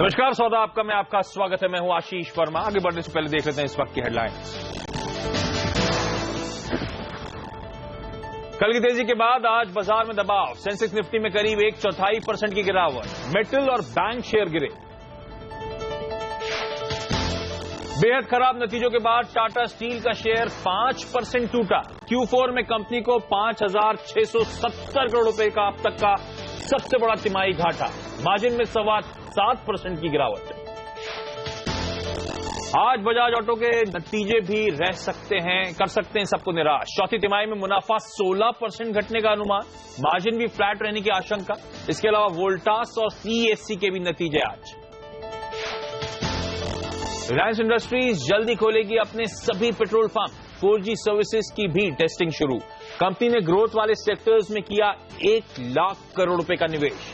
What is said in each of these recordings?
नमस्कार, सौदा आपका मैं आपका स्वागत है। मैं हूं आशीष वर्मा। आगे बढ़ने से पहले देख लेते हैं इस वक्त की हेडलाइंस। कल की तेजी के बाद आज बाजार में दबाव। सेंसेक्स निफ्टी में करीब 1/4% की गिरावट। मेटल और बैंक शेयर गिरे। बेहद खराब नतीजों के बाद टाटा स्टील का शेयर 5% टूटा। Q4 में कंपनी को 5,670 करोड़ रुपए का अब तक का सबसे बड़ा तिमाही घाटा। मार्जिन में 7% की गिरावट। आज बजाज ऑटो के नतीजे भी कर सकते हैं सबको निराश। चौथी तिमाही में मुनाफा 16% घटने का अनुमान। मार्जिन भी फ्लैट रहने की आशंका। इसके अलावा वोल्टास और सीएससी के भी नतीजे आज। रिलायंस इंडस्ट्रीज जल्दी खोलेगी अपने सभी पेट्रोल पंप। 4G सर्विसेज की भी टेस्टिंग शुरू। कंपनी ने ग्रोथ वाले सेक्टर्स में किया 1 लाख करोड़ रुपए का निवेश।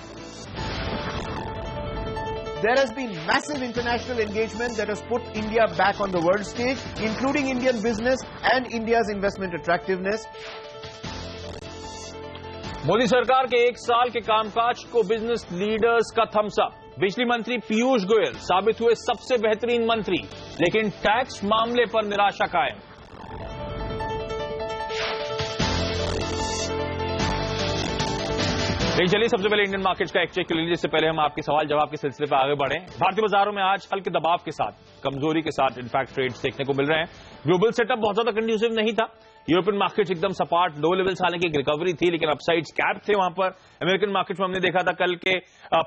There has been massive international engagement that has put India back on the world stage, including Indian business and India's investment attractiveness. Modi सरकार के 1 साल के कामकाज को बिजनेस लीडर्स का थम्स अप। बिजली मंत्री पीयूष गोयल साबित हुए सबसे बेहतरीन मंत्री, लेकिन टैक्स मामले पर निराशा कायम। चलिए सबसे पहले इंडियन मार्केट्स का एक चेक कर लीजिए। इससे पहले हम आपके सवाल जवाब के सिलसिले पर आगे बढ़ें। भारतीय बाजारों में आज हल्के दबाव के साथ, कमजोरी के साथ इनफैक्ट ट्रेड्स देखने को मिल रहे हैं। ग्लोबल सेटअप बहुत ज्यादा कंड्यूसिव नहीं था। यूरोपियन मार्केट्स एकदम सपाट, लो लेवल्स, हालांकि एक रिकवरी थी लेकिन अपसाइड्स कैप थे वहां पर। अमेरिकन मार्केट्स में हमने देखा था कल के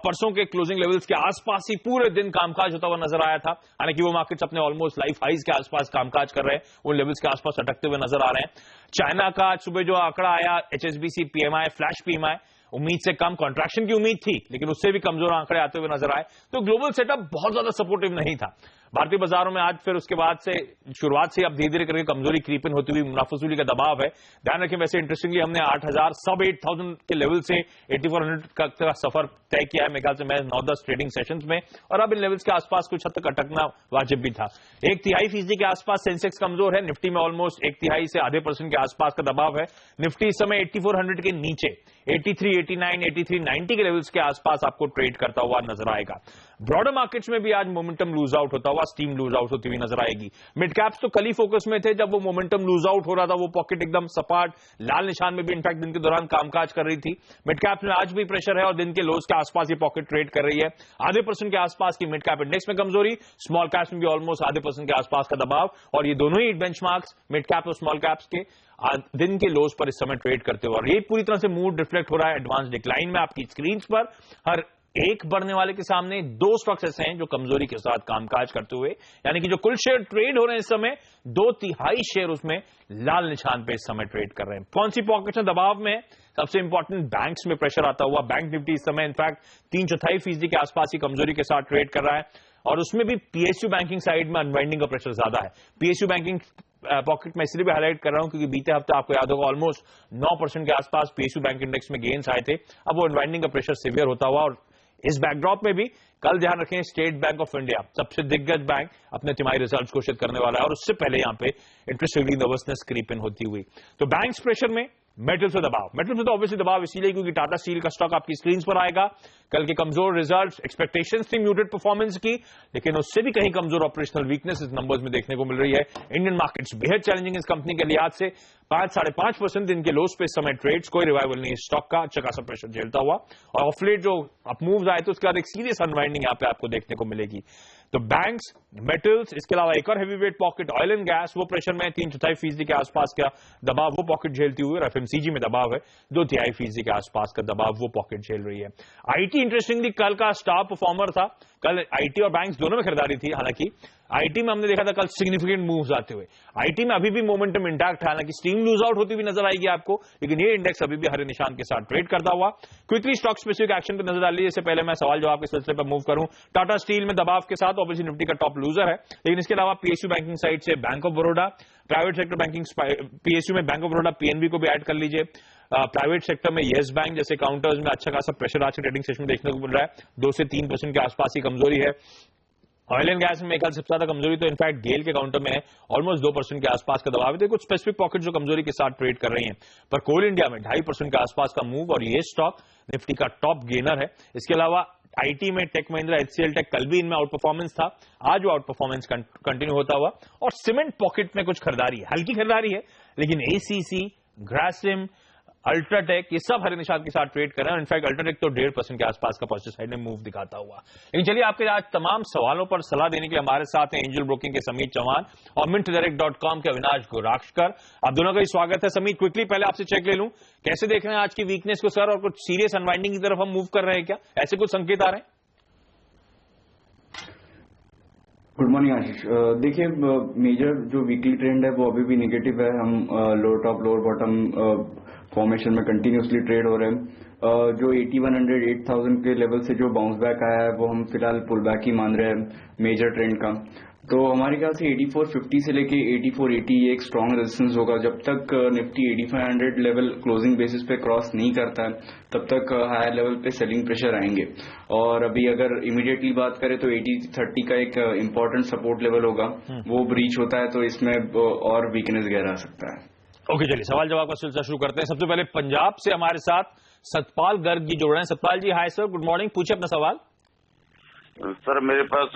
परसों के क्लोजिंग लेवल्स के आसपास ही पूरे दिन कामकाज होता हुआ नजर आया था। हालांकि वो मार्केट्स अपने ऑलमोस्ट लाइफ हाइज के आसपास कामकाज कर रहे हैं, उन लेवल्स के आसपास अटकते हुए नजर आ रहे हैं। चाइना का आज सुबह जो आंकड़ा आया, HSBC PMI फ्लैश PMI, उम्मीद से कम, कॉन्ट्रैक्शन की उम्मीद थी लेकिन उससे भी कमजोर आंकड़े आते हुए नजर आए। तो ग्लोबल सेटअप बहुत ज्यादा सपोर्टिव नहीं था भारतीय बाजारों में आज। फिर उसके बाद से शुरुआत से अब धीरे धीरे करके कमजोरी क्रीपिन होती हुई मुनाफावसूली का दबाव है। ध्यान रखें, वैसे इंटरेस्टिंगली हमने 8,000 सब 8,000 के लेवल से 8,400 का सफर तय किया है मेरे ख्याल से मैं 9-10 ट्रेडिंग सेशंस में, और अब इन लेवल्स के आसपास कुछ हद तक अटकना वाजिब भी था। 1/3% के आसपास सेंसेक्स कमजोर है। निफ्टी में ऑलमोस्ट 1/3 से आधे % के आसपास का दबाव है। निफ्टी इस समय 8,400 के नीचे 83, 89, 83, 90 के लेवल्स के आसपास आपको ट्रेड करता हुआ नजर आएगा। ब्रॉडर मार्केट्स में भी आज मोमेंटम लूज आउट होता हुआ, स्टीम लूज आउट होती हुई नजर आएगी। मिड कैप्स तो कल ही फोकस में थे जब वो मोमेंटम लूज आउट हो रहा था। वो पॉकेट एकदम सपाट लाल निशान में भी इनफैक्ट दिन के दौरान कामकाज कर रही थी। मिड कैप्स में आज भी प्रेशर है और दिन के लोज के आसपास ये पॉकेट ट्रेड कर रही है। आधे % के आसपास की मिड कैप इंडेक्स में कमजोरी, स्मॉल कैप्स में भी ऑलमोस्ट आधे % के आसपास का दबाव, और ये दोनों ही बेंचमार्क्स मिड कैप और स्मॉल कैप्स के दिन के लोज पर इस समय ट्रेड करते हुए, और ये पूरी तरह से मूड रिफ्लेक्ट हो रहा है एडवांस डिक्लाइन में। आपकी स्क्रीन पर हर एक बढ़ने वाले के सामने 2 स्टॉक्स ऐसे हैं जो कमजोरी के साथ कामकाज करते हुए, यानी कि जो कुल शेयर ट्रेड हो रहे हैं इस समय 2/3 शेयर उसमें लाल निशान पे इस समय ट्रेड कर रहे हैं। कौन सी पॉकेट्स में दबाव में? सबसे इंपॉर्टेंट बैंक्स में प्रेशर आता हुआ। बैंक निफ्टी इस समय इनफैक्ट 3/4% के आसपास की कमजोरी के साथ ट्रेड कर रहा है, और उसमें भी PSU बैंकिंग साइड में अनवाइंडिंग का प्रेशर ज्यादा है। PSU बैंकिंग पॉकेट में इसलिए भी हाईलाइट कर रहा हूं क्योंकि बीते हफ्ते आपको याद होगा ऑलमोस्ट 9% के आसपास PSU बैंक इंडेक्स में गेन्स आए थे। अब वो अनवाइंडिंग का प्रेशर सीवियर होता हुआ, और इस बैकड्रॉप में भी कल ध्यान रखें स्टेट बैंक ऑफ इंडिया, सबसे दिग्गज बैंक, अपने तिमाही रिजल्ट्स घोषित करने वाला है, और उससे पहले यहां पे interest rate nervousness creep in होती हुई। तो बैंक्स प्रेशर में, मेटल से दबाव। मेटल से तो ऑब्वियसली दबाव इसलिए क्योंकि टाटा स्टील का स्टॉक आपकी स्क्रीन पर आएगा। कल के कमजोर रिजल्ट्स, एक्सपेक्टेशंस थी म्यूटेड परफॉर्मेंस की, लेकिन उससे भी कहीं कमजोर ऑपरेशनल वीकनेस इस नंबर्स में देखने को मिल रही है। इंडियन मार्केट्स बेहद चैलेंजिंग इस कंपनी के लिहाज से। 5-5.5% दिन के लोज पे इस समय ट्रेड्स, कोई रिवाइवल नहीं स्टॉक का, अच्छा खासा प्रेशर झेलता हुआ, और ऑफलेट जो अपमूव्स आए थे उसके बाद एक सीरियस अनवाइंडिंग यहां पे आपको देखने को मिलेगी। तो बैंक्स, मेटल्स, इसके अलावा एक और heavyweight pocket oil and gas, वो प्रेशर में 3/4% के आसपास का दबाव वो पॉकेट झेलती हुई, और FMCG में दबाव है 2/3% के आसपास का दबाव वो पॉकेट झेल रही है। IT इंटरेस्टिंगली कल का स्टार परफॉर्मर था। कल IT और बैंक्स दोनों में खरीदारी थी। हालांकि IT में हमने देखा था कल सिग्निफिकेंट मूव्स आते हुए। IT में अभी भी मोमेंटम इंटैक्ट है, हालांकि स्टीम लूज आउट होती हुई नजर आएगी आपको, लेकिन ये इंडेक्स अभी भी हरे निशान के साथ ट्रेड करता हुआ। क्विकली स्टॉक स्पेसिफिक एक्शन पर नजर डालिए। इससे पहले मैं सवाल जवाब के सिलसिले पर मूव करूं, टाटा स्टील में दबाव के साथ ऑब्वियसली निफ्टी का टॉप लूजर है, लेकिन इसके अलावा PSU बैंकिंग साइड से bank of Baroda, private sector banking PSU में बैंक ऑफ बड़ौदा, PNB को भी ऐड कर लीजिए। प्राइवेट सेक्टर में येस बैंक जैसे काउंटर्स में अच्छा खासा प्रेशर आज के ट्रेडिंग सेशन में देखने को मिल रहा है। 2 से 3% के आसपास की कमजोरी है। ऑयल एंड गैस में एक सबसे ज्यादा कमजोरी तो इनफैक्ट गेल के काउंटर में है, ऑलमोस्ट 2% के आसपास का दबाव है। कुछ स्पेसिफिक पॉकेट जो कमजोरी के साथ ट्रेड कर रही हैं, पर कोल इंडिया में 2.5% के आसपास का मूव, और ये स्टॉक निफ्टी का टॉप गेनर है। इसके अलावा आईटी में टेक महिंद्रा, एचसीएल टेक, कल भी इनमें आउट परफॉर्मेंस था, आज वो आउट परफॉर्मेंस कंटिन्यू होता हुआ। और सीमेंट पॉकेट में कुछ खरीदारी है, हल्की खरीदारी है, लेकिन एसीसी, ग्रासिम, अल्ट्राटेक, ये सब हरे निशान के साथ ट्रेड कर रहे हैं। इनफैक्ट अल्ट्राटेक तो 1.5% के आसपास का पॉजिटिव साइड में मूव दिखाता हुआ। लेकिन चलिए, आपके आज तमाम सवालों पर सलाह देने के लिए हमारे साथ हैं एंजल ब्रोकिंग के समीत चौहान और मिंटडायरेक्ट.com के अविनाश गोराक्षकर। आप दोनों का ही स्वागत है। समीत, क्विकली पहले आपसे चेक ले लूं, कैसे देख रहे हैं आज की वीकनेस को सर, और कुछ सीरियस अनवाइंडिंग की तरफ हम मूव कर रहे हैं क्या? ऐसे कुछ संकेत आ रहे हैं? गुड मॉर्निंग आशीष। देखिए, मेजर जो वीकली ट्रेंड है वो अभी भी नेगेटिव है। हम lower top lower bottom formation में कंटिन्यूसली ट्रेड हो रहे हैं। जो 8100 8000 के लेवल से जो बाउंस बैक आया है वो हम फिलहाल पुल बैक ही मान रहे हैं मेजर ट्रेंड का। तो हमारे ख्याल से 8450 से लेके 8480 ये एक स्ट्रांग रेजिस्टेंस होगा। जब तक निफ्टी 8500 लेवल क्लोजिंग बेसिस पे क्रॉस नहीं करता है तब तक हायर लेवल पे सेलिंग प्रेशर आएंगे। और अभी अगर इमीडिएटली बात करें तो 8030 का एक इंपॉर्टेंट सपोर्ट लेवल होगा, वो ब्रीच होता है तो इसमें और वीकनेस गहरा सकता है। ओके, चलिए सवाल जवाब का सिलसिला शुरू करते हैं। सबसे पहले पंजाब से हमारे साथ सतपाल गर्ग जी जुड़ रहे हैं। सतपाल जी, हाय सर, गुड मॉर्निंग, पूछिए अपना सवाल। सर, मेरे पास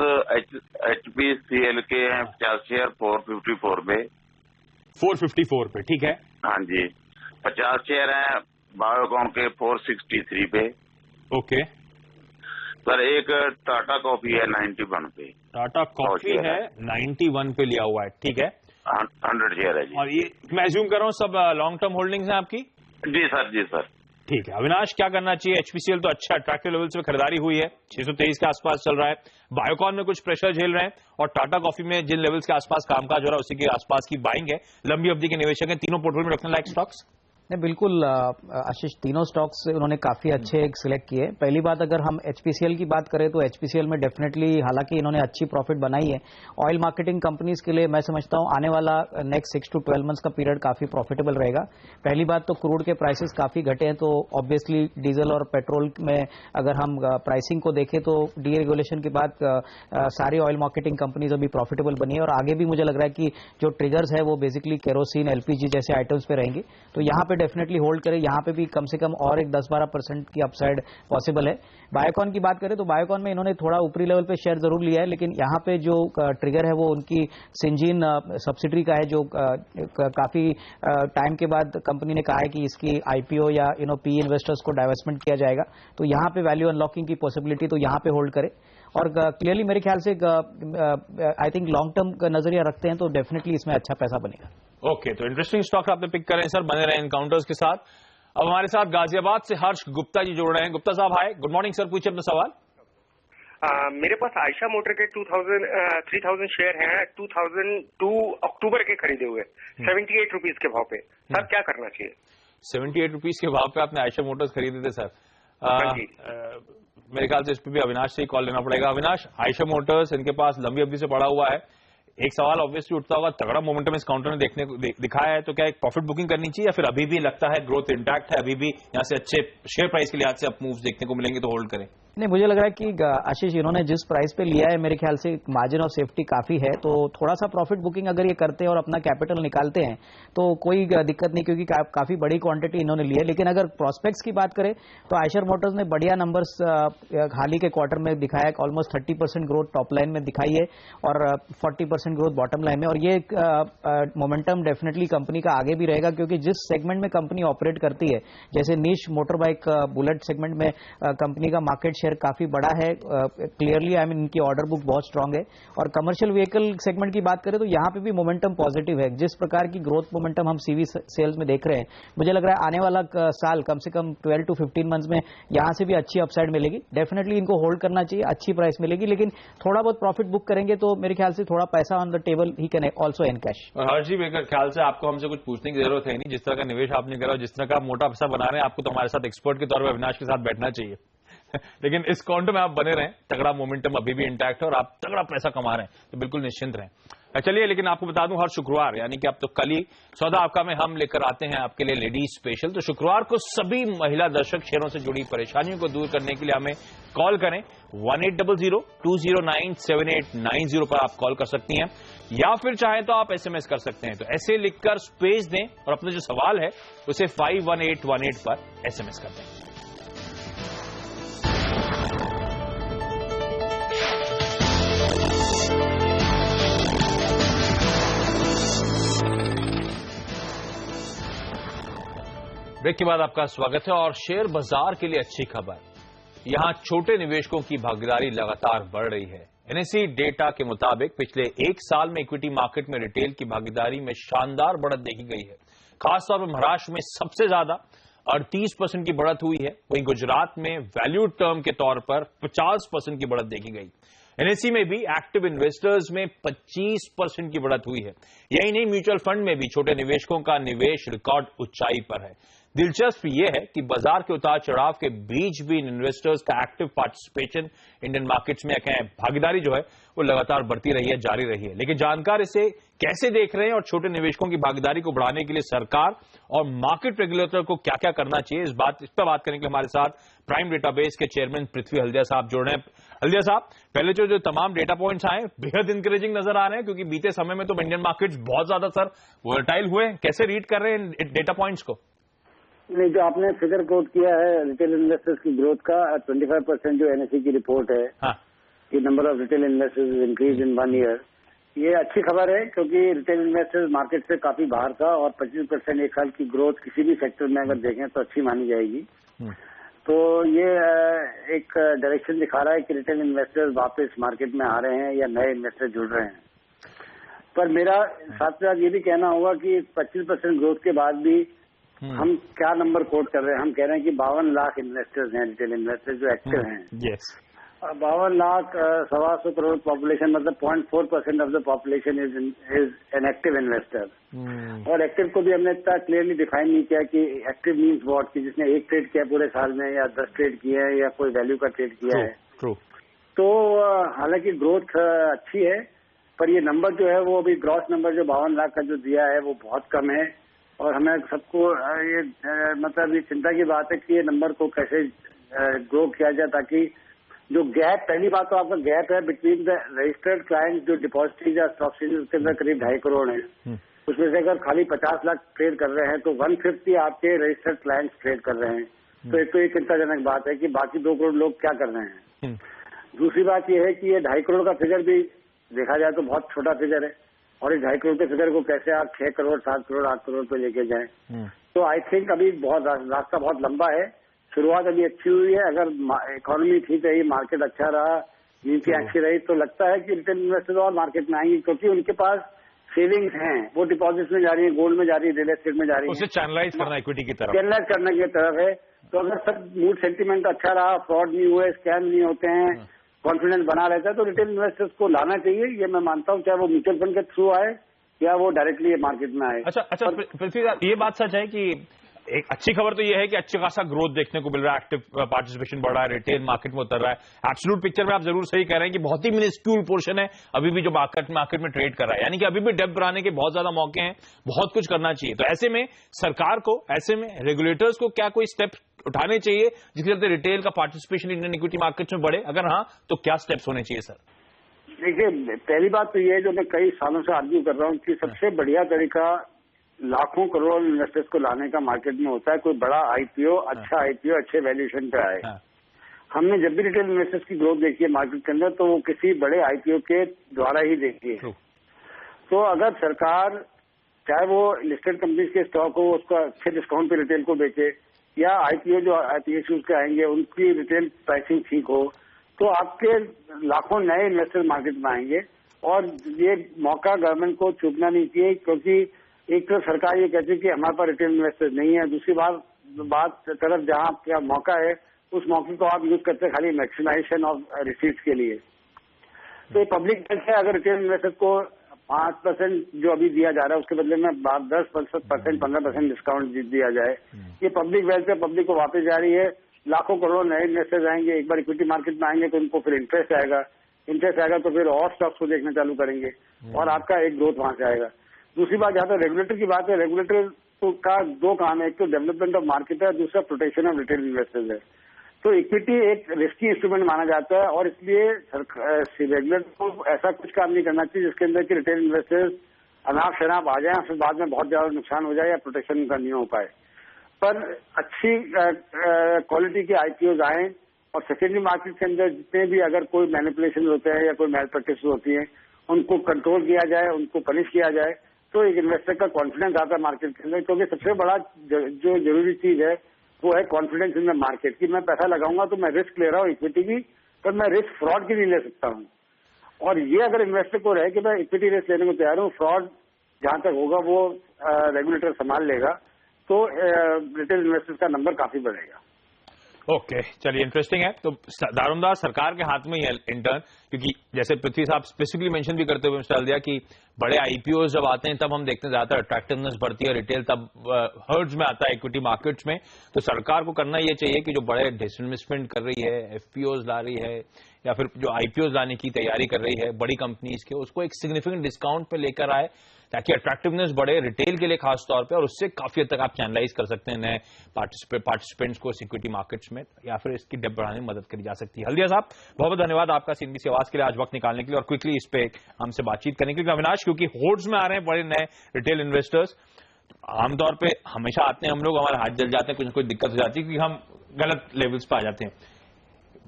HPCL के हैं 50 शेयर 454 पे। 454 पे, ठीक है। हाँ जी। 50 शेयर हैं बायोकॉन के 463 पे। ओके सर, एक टाटा कॉफी है 91 पे। टाटा कॉफी है 91 पे लिया हुआ है, ठीक है। 100 शेयर है जी। और ये मैं अज्यूम कर रहा हूँ सब लॉन्ग टर्म होल्डिंग्स हैं आपकी? जी सर, जी सर। ठीक है। अविनाश, क्या करना चाहिए? HPCL तो अच्छा अट्रैक्टिव लेवल से खरीदारी हुई है, 623 के आसपास चल रहा है। बायोकॉन में कुछ प्रेशर झेल रहे हैं और टाटा कॉफी में जिन लेवल्स के आसपास कामकाज हो रहा है उसी के आसपास की बाइंग है। लंबी अवधि के निवेशक हैं, तीनों पोर्टफोलियो में रखने लायक स्टॉक्स? नहीं, बिल्कुल आशीष, तीनों स्टॉक्स उन्होंने काफी अच्छे सिलेक्ट किए। पहली बात, अगर हम HPCL की बात करें तो HPCL में डेफिनेटली, हालांकि इन्होंने अच्छी प्रॉफिट बनाई है, ऑयल मार्केटिंग कंपनीज के लिए मैं समझता हूं आने वाला नेक्स्ट 6 to 12 मंथ्स का पीरियड काफी प्रॉफिटेबल रहेगा। पहली बात तो क्रूड के प्राइसेस काफी घटे हैं, तो ऑब्वियसली डीजल और पेट्रोल में अगर हम प्राइसिंग को देखें तो डीरेगुलेशन के बाद सारी ऑयल मार्केटिंग कंपनीज अभी प्रॉफिटेबल बनी है। और आगे भी मुझे लग रहा है कि जो ट्रिगर्स है वो बेसिकली केरोसिन, LPG जैसे आइटम्स पे रहेंगे, तो यहाँ पे डेफिनेटली होल्ड करें। यहाँ पे भी कम से कम और एक 10-12% की अपसाइड पॉसिबल है। बायोकॉन की बात करें तो बायोकॉन में इन्होंने थोड़ा ऊपरी लेवल पे शेयर जरूर लिया है, लेकिन यहाँ पे जो ट्रिगर है वो उनकी सिंजीन सब्सिडरी का है, जो काफी टाइम के बाद कंपनी ने कहा है कि इसकी IPO या PE इन्वेस्टर्स को डाइवर्समेंट किया जाएगा, तो यहाँ पे वैल्यू अनलॉकिंग की पॉसिबिलिटी, तो यहाँ पे होल्ड करे। और क्लियरली मेरे ख्याल से आई थिंक लॉन्ग टर्म का नजरिया रखते हैं तो डेफिनेटली इसमें अच्छा पैसा बनेगा। ओके, तो इंटरेस्टिंग स्टॉक आपने पिक करें सर, बने रहे एनकाउंटर्स के साथ। अब हमारे साथ गाजियाबाद से हर्ष गुप्ता जी जुड़ रहे हैं। गुप्ता साहब, हाय, गुड मॉर्निंग सर, पूछिए अपना सवाल। मेरे पास आयशा मोटर के 3000 शेयर हैं, 2002 अक्टूबर के खरीदे हुए 78 रुपीज के भाव पे। सर, क्या करना चाहिए? 78 रुपीज के भाव पे आपने आयशा मोटर्स खरीदे थे सर? मेरे ख्याल से इस पर भी अविनाश से ही कॉल लेना पड़ेगा। अविनाश, आयशा मोटर्स इनके पास लंबी अवधि से पड़ा हुआ है, एक सवाल ऑब्वियसली उठता होगा, तगड़ा मोमेंटम इस काउंटर ने देखने को दिखाया है, तो क्या एक प्रॉफिट बुकिंग करनी चाहिए या फिर अभी भी लगता है ग्रोथ इंटैक्ट है, अभी भी यहाँ से अच्छे शेयर प्राइस के लिहाज से अप मूव्स देखने को मिलेंगे तो होल्ड करें? नहीं, मुझे लग रहा है कि आशीष, इन्होंने जिस प्राइस पे लिया है मेरे ख्याल से मार्जिन ऑफ सेफ्टी काफी है, तो थोड़ा सा प्रॉफिट बुकिंग अगर ये करते हैं और अपना कैपिटल निकालते हैं तो कोई दिक्कत नहीं, क्योंकि काफी बड़ी क्वांटिटी इन्होंने ली है। लेकिन अगर प्रोस्पेक्ट्स की बात करें तो आयशर मोटर्स ने बढ़िया नंबर्स हाल ही के क्वार्टर में दिखाया, ऑलमोस्ट 30% ग्रोथ टॉप लाइन में दिखाई है और 40% ग्रोथ बॉटम लाइन में। और ये मोमेंटम डेफिनेटली कंपनी का आगे भी रहेगा, क्योंकि जिस सेगमेंट में कंपनी ऑपरेट करती है, जैसे निश मोटर बाइक बुलेट सेगमेंट में कंपनी का मार्केट शेयर काफी बड़ा है। क्लियरली आई मीन इनकी ऑर्डर बुक बहुत स्ट्रांग है। और कमर्शियल व्हीकल सेगमेंट की बात करें तो यहाँ पे भी मोमेंटम पॉजिटिव है। जिस प्रकार की ग्रोथ मोमेंटम हम CV सेल्स में देख रहे हैं, मुझे लग रहा है आने वाला साल कम से कम 12 to 15 मंथ्स में यहाँ से भी अच्छी अपसाइड मिलेगी। डेफिनेटली इनको होल्ड करना चाहिए, अच्छी प्राइस मिलेगी, लेकिन थोड़ा बहुत प्रॉफिट बुक करेंगे तो मेरे ख्याल से थोड़ा पैसा on the table he can also an cash. और हर्ष जी, मेरे ख्याल से आपको हमसे कुछ पूछने की जरूरत है नहीं, जिस तरह का निवेश आपने करा, जिस तरह का मोटा पैसा बना रहे हैं, आपको तो हमारे साथ एक्सपर्ट के तौर पर अविनाश के साथ बैठना चाहिए। लेकिन इस काउंटर में आप बने रहें, तगड़ा मोमेंटम अभी भी इंटैक्ट है और आप तगड़ा पैसा कमा रहे हैं, तो बिल्कुल निश्चिंत रहें। चलिए, लेकिन आपको बता दूं, हर शुक्रवार यानी कि अब तो कल ही सौदा आपका में हम लेकर आते हैं आपके लिए लेडीज स्पेशल। तो शुक्रवार को सभी महिला दर्शक शेयरों से जुड़ी परेशानियों को दूर करने के लिए हमें कॉल करें। 1800-209-7890 पर आप कॉल कर सकती हैं, या फिर चाहे तो आप SMS कर सकते हैं। तो ऐसे लिखकर स्पेस दें और अपना जो सवाल है उसे 51818 पर SMS कर दें। ब्रेक के बाद आपका स्वागत है और शेयर बाजार के लिए अच्छी खबर। यहां छोटे निवेशकों की भागीदारी लगातार बढ़ रही है। एनएसई डेटा के मुताबिक पिछले एक साल में इक्विटी मार्केट में रिटेल की भागीदारी में शानदार बढ़त देखी गई है। खासतौर पर महाराष्ट्र में सबसे ज्यादा 38% की बढ़त हुई है। वहीं गुजरात में वैल्यू टर्म के तौर पर 50% की बढ़त देखी गई। एनएसई में भी एक्टिव इन्वेस्टर्स में 25% की बढ़त हुई है। यही नहीं, म्यूचुअल फंड में भी छोटे निवेशकों का निवेश रिकॉर्ड ऊंचाई पर है। दिलचस्प यह है कि बाजार के उतार चढ़ाव के बीच भी इन इन्वेस्टर्स का एक्टिव पार्टिसिपेशन इंडियन मार्केट्स में भागीदारी जो है वो लगातार बढ़ती रही है, जारी रही है। लेकिन जानकार इसे कैसे देख रहे हैं और छोटे निवेशकों की भागीदारी को बढ़ाने के लिए सरकार और मार्केट रेगुलेटर को क्या क्या करना चाहिए, इस पर बात करने के लिए हमारे साथ प्राइम डेटाबेस के चेयरमैन पृथ्वी हल्दिया साहब जुड़ रहे हैं। हल्दिया साहब, पहले जो तमाम डेटा पॉइंट्स आए बेहद इंकरेजिंग नजर आ रहे हैं, क्योंकि बीते समय में तो इंडियन मार्केट्स बहुत ज्यादा सर वोलेटाइल हुए। कैसे रीड कर रहे हैं इन डेटा पॉइंट्स को? नहीं, जो आपने फिगर कोट किया है रिटेल इन्वेस्टर्स की ग्रोथ का 25% जो एनएसई की रिपोर्ट है, हाँ। कि number of retail investors increase in 1 year, ये अच्छी खबर है क्योंकि रिटेल इन्वेस्टर्स मार्केट से काफी बाहर था और 25% एक साल की ग्रोथ किसी भी सेक्टर में अगर देखें तो अच्छी मानी जाएगी। तो ये एक डायरेक्शन दिखा रहा है कि रिटेल इन्वेस्टर्स वापस मार्केट में आ रहे हैं या नए इन्वेस्टर जुड़ रहे हैं। पर मेरा साथ साथ ये भी कहना होगा कि 25% ग्रोथ के बाद भी हम क्या नंबर कोट कर रहे हैं। हम कह रहे हैं कि 52 लाख इन्वेस्टर्स हैं, रिटेल इन्वेस्टर्स जो एक्टिव हैं। यस, 52 लाख 125 करोड़ पॉपुलेशन, मतलब 0.4% of the population is an active investor. और एक्टिव को भी हमने इतना क्लियरली डिफाइन नहीं किया कि एक्टिव मीन्स व्हाट, कि जिसने एक ट्रेड किया पूरे साल में या 10 ट्रेड किए हैं या कोई वैल्यू का ट्रेड किया है। तो हालांकि ग्रोथ अच्छी है, पर ये नंबर जो है वो अभी ग्रॉस नंबर जो 52 लाख का जो दिया है वो बहुत कम है। और हमें सबको ये मतलब ये चिंता की बात है कि ये नंबर को कैसे ग्रो किया जाए, ताकि जो गैप, पहली बात तो आपका गैप है बिटवीन द रजिस्टर्ड क्लाइंट्स जो डिपॉजिटरीज या स्टॉक एक्सचेंज, उसके अंदर करीब 2.5 करोड़ है। उसमें से अगर खाली 50 लाख ट्रेड कर रहे हैं तो 150 आपके रजिस्टर्ड क्लाइंट्स ट्रेड कर रहे हैं। तो एक तो ये चिंताजनक बात है कि बाकी 2 करोड़ लोग क्या कर रहे हैं। दूसरी बात यह है कि ये 2.5 करोड़ का फिगर भी देखा जाए तो बहुत छोटा फिगर है, और इस 2.5 करोड़ के फिगर को कैसे आप 6 करोड़ 7 करोड़ 8 करोड़ पे लेके जाएं। तो आई थिंक अभी बहुत रास्ता बहुत लंबा है। शुरुआत अभी अच्छी हुई है। अगर इकोनॉमी ठीक रही, मार्केट अच्छा रहा, नीति अच्छी रही, तो लगता है कि रिटेल इन्वेस्टर और मार्केट में आएंगे, क्योंकि उनके पास सेविंग्स हैं, वो डिपॉजिट्स में जा रही है, गोल्ड में जा रही है, रियल एस्टेट में जा रही है। उसे चैनलाइज करना इक्विटी की तरफ, चैनलाइज करने की तरफ है। तो अगर सब मूड सेंटीमेंट अच्छा रहा, फ्रॉड नहीं हुए, स्कैम नहीं होते हैं, कॉन्फिडेंस बना रहता है, तो रिटेल इन्वेस्टर्स को लाना चाहिए। ये मैं मानता हूँ, चाहे वो म्यूचुअल फंड के थ्रू आए या वो डायरेक्टली मार्केट में आए। अच्छा पृथ्वी, ये बात सच है कि एक अच्छी खबर तो यह है कि अच्छा खासा ग्रोथ देखने को मिल रहा है, एक्टिव पार्टिसिपेशन बढ़ रहा है, रिटेल मार्केट में उतर रहा है। एब्सोल्यूट पिक्चर में आप जरूर सही कह रहे हैं कि बहुत ही मिनिस्क्यूल पोर्शन है अभी भी जो मार्केट में ट्रेड कर रहा है, यानी कि अभी भी डेप्थ बढ़ाने के बहुत ज्यादा मौके हैं, बहुत कुछ करना चाहिए। तो ऐसे में सरकार को, ऐसे में रेगुलेटर्स को क्या कोई स्टेप उठाने चाहिए जिसके चलते रिटेल का पार्टिसिपेशन इंडियन इक्विटी मार्केट में बढ़े? अगर हाँ, तो क्या स्टेप्स होने चाहिए सर? देखिए, पहली बात तो ये है जो मैं कई सालों से आर्ग्यू कर रहा हूँ कि सबसे बढ़िया तरीका लाखों करोड़ इन्वेस्टर्स को लाने का मार्केट में होता है कोई बड़ा आईपीओ, अच्छा आईपीओ अच्छे वैल्यूएशन पे आए। हमने जब भी रिटेल इन्वेस्टर्स की ग्रोथ देखी है मार्केट के अंदर, तो वो किसी बड़े आईपीओ के द्वारा ही देखी है। तो अगर सरकार, चाहे वो लिस्टेड कंपनीज के स्टॉक हो, उसको अच्छे डिस्काउंट पे रिटेल को बेचे, या आईपीओ जो आईपीएसयूज के आएंगे उनकी रिटेल प्राइसिंग ठीक हो, तो आपके लाखों नए इन्वेस्टर मार्केट में आएंगे। और ये मौका गवर्नमेंट को चूकना नहीं चाहिए, क्योंकि एक तो सरकार ये कहती है कि हमारे पास रिटेल इन्वेस्टर्स नहीं है, दूसरी बात तरफ जहां आपका मौका है उस मौके को आप यूज करते हैं खाली मैक्सिमाइजेशन ऑफ रिसीट्स के लिए। तो ये पब्लिक वेल्थ है, अगर रिटेल इन्वेस्टर्स को 5% जो अभी दिया जा रहा है उसके बदले में 10% 15% डिस्काउंट दिया जाए, ये पब्लिक वेल्थ है, पब्लिक को वापस जा रही है। लाखों करोड़ नए इन्वेस्टर्स आएंगे, एक बार इक्विटी मार्केट में आएंगे तो उनको फिर इंटरेस्ट आएगा तो फिर और स्टॉक्स को देखना चालू करेंगे और आपका एक ग्रोथ वहां से आएगा। दूसरी बात, जहां तक रेगुलेटर की बात है, रेगुलेटर का 2 काम है, एक तो डेवलपमेंट ऑफ मार्केट है, दूसरा प्रोटेक्शन ऑफ रिटेल इन्वेस्टर्स है। तो इक्विटी एक रिस्की इंस्ट्रूमेंट माना जाता है और इसलिए रेगुलेटर को ऐसा कुछ काम नहीं करना चाहिए जिसके अंदर कि रिटेल इन्वेस्टर्स अनाप शनाप आ जाए, फिर बाद में बहुत ज्यादा नुकसान हो जाए या प्रोटेक्शन उनका नहीं हो पाए। पर अच्छी क्वालिटी के आईपीओज आए और सेकेंडरी मार्केट के अंदर जितने भी अगर कोई मैनिपुलेशन होते हैं या कोई मैल प्रैक्टिस होती है उनको कंट्रोल किया जाए, उनको पनिश किया जाए, तो एक इन्वेस्टर का कॉन्फिडेंस आता है मार्केट के अंदर, क्योंकि सबसे बड़ा जो जरूरी चीज है वो है कॉन्फिडेंस इन द मार्केट कि मैं पैसा लगाऊंगा तो मैं रिस्क ले रहा हूँ इक्विटी की, पर मैं रिस्क फ्रॉड की नहीं ले सकता हूँ। और ये अगर इन्वेस्टर को रहे कि मैं इक्विटी रिस्क लेने को तैयार हूँ, फ्रॉड जहां तक होगा वो रेगुलेटर संभाल लेगा, तो रिटेल इन्वेस्टर्स का नंबर काफी बढ़ेगा। ओके, चलिए इंटरेस्टिंग है। तो दारोमदार सरकार के हाथ में ही है इंटर्न, क्योंकि जैसे पृथ्वी साहब स्पेसिफिकली मेंशन भी करते हुए मिस्टर हल्दिया कि बड़े आईपीओ जब आते हैं तब हम देखते हैं ज्यादातर अट्रैक्टिवनेस बढ़ती है, रिटेल तब हर्ट्स में आता है इक्विटी मार्केट्स में। तो सरकार को करना ये चाहिए कि जो बड़े डिसइन्वेस्टमेंट कर रही है, एफपीओज ला रही है या फिर जो आईपीओज लाने की तैयारी कर रही है बड़ी कंपनीज के, उसको एक सिग्निफिकेंट डिस्काउंट पे लेकर आए ताकि अट्रैक्टिवनेस बढ़े रिटेल के लिए खास तौर पे, और उससे काफी हद तक आप चैनलाइज कर सकते हैं नए पार्टिसिपेंट्स को सिक्योरिटी मार्केट्स में, या फिर इसकी डेप्थ बढ़ाने में मदद करी जा सकती है। हल्दिया साहब, बहुत बहुत धन्यवाद आपका सीएनबीसी आवाज के लिए आज वक्त निकालने के लिए और क्विकली इस पे हमसे बातचीत करने के लिए। अविनाश, क्योंकि होर्ड्स में आ रहे हैं बड़े नए रिटेल इन्वेस्टर्स, आमतौर पर हमेशा आते हैं हम लोग, हमारे हाथ जल जाते हैं, कुछ ना कुछ दिक्कत हो जाती है क्योंकि हम गलत लेवल्स पे आ जाते हैं।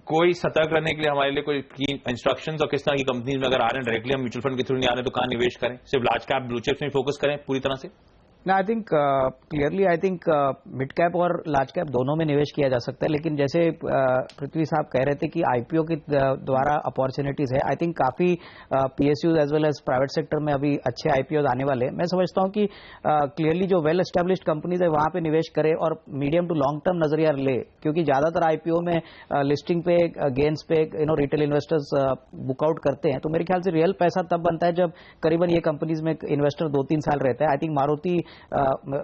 कोई सतर्क रहने के लिए हमारे लिए कोई इंस्ट्रक्शंस और किस तरह की कंपनीज में अगर आ रहे हैं डायरेक्टली हम म्यूचुअल फंड के थ्रू नहीं आ रहे तो कहां निवेश करें? सिर्फ लार्ज कैप ब्लू चिप्स में फोकस करें पूरी तरह से? I think clearly I think mid cap और लार्ज कैप दोनों में निवेश किया जा सकता है, लेकिन जैसे पृथ्वी साहब कह रहे थे कि आईपीओ के द्वारा अपॉर्चुनिटीज है, आई थिंक काफी PSUs as well as private sector में अभी अच्छे आईपीओ आने वाले हैं। मैं समझता हूं कि क्लियरली जो वेल एस्टेब्लिश्ड कंपनीज है वहां पे निवेश करे और मीडियम टू लॉन्ग टर्म नजरिया ले, क्योंकि ज्यादातर आईपीओ में लिस्टिंग पे गेन्स पे रिटेल इन्वेस्टर्स बुकआउट करते हैं। तो मेरे ख्याल से रियल पैसा तब बनता है जब करीबन ये कंपनीज में इन्वेस्टर 2-3 साल रहता है। आई थिंक मारुति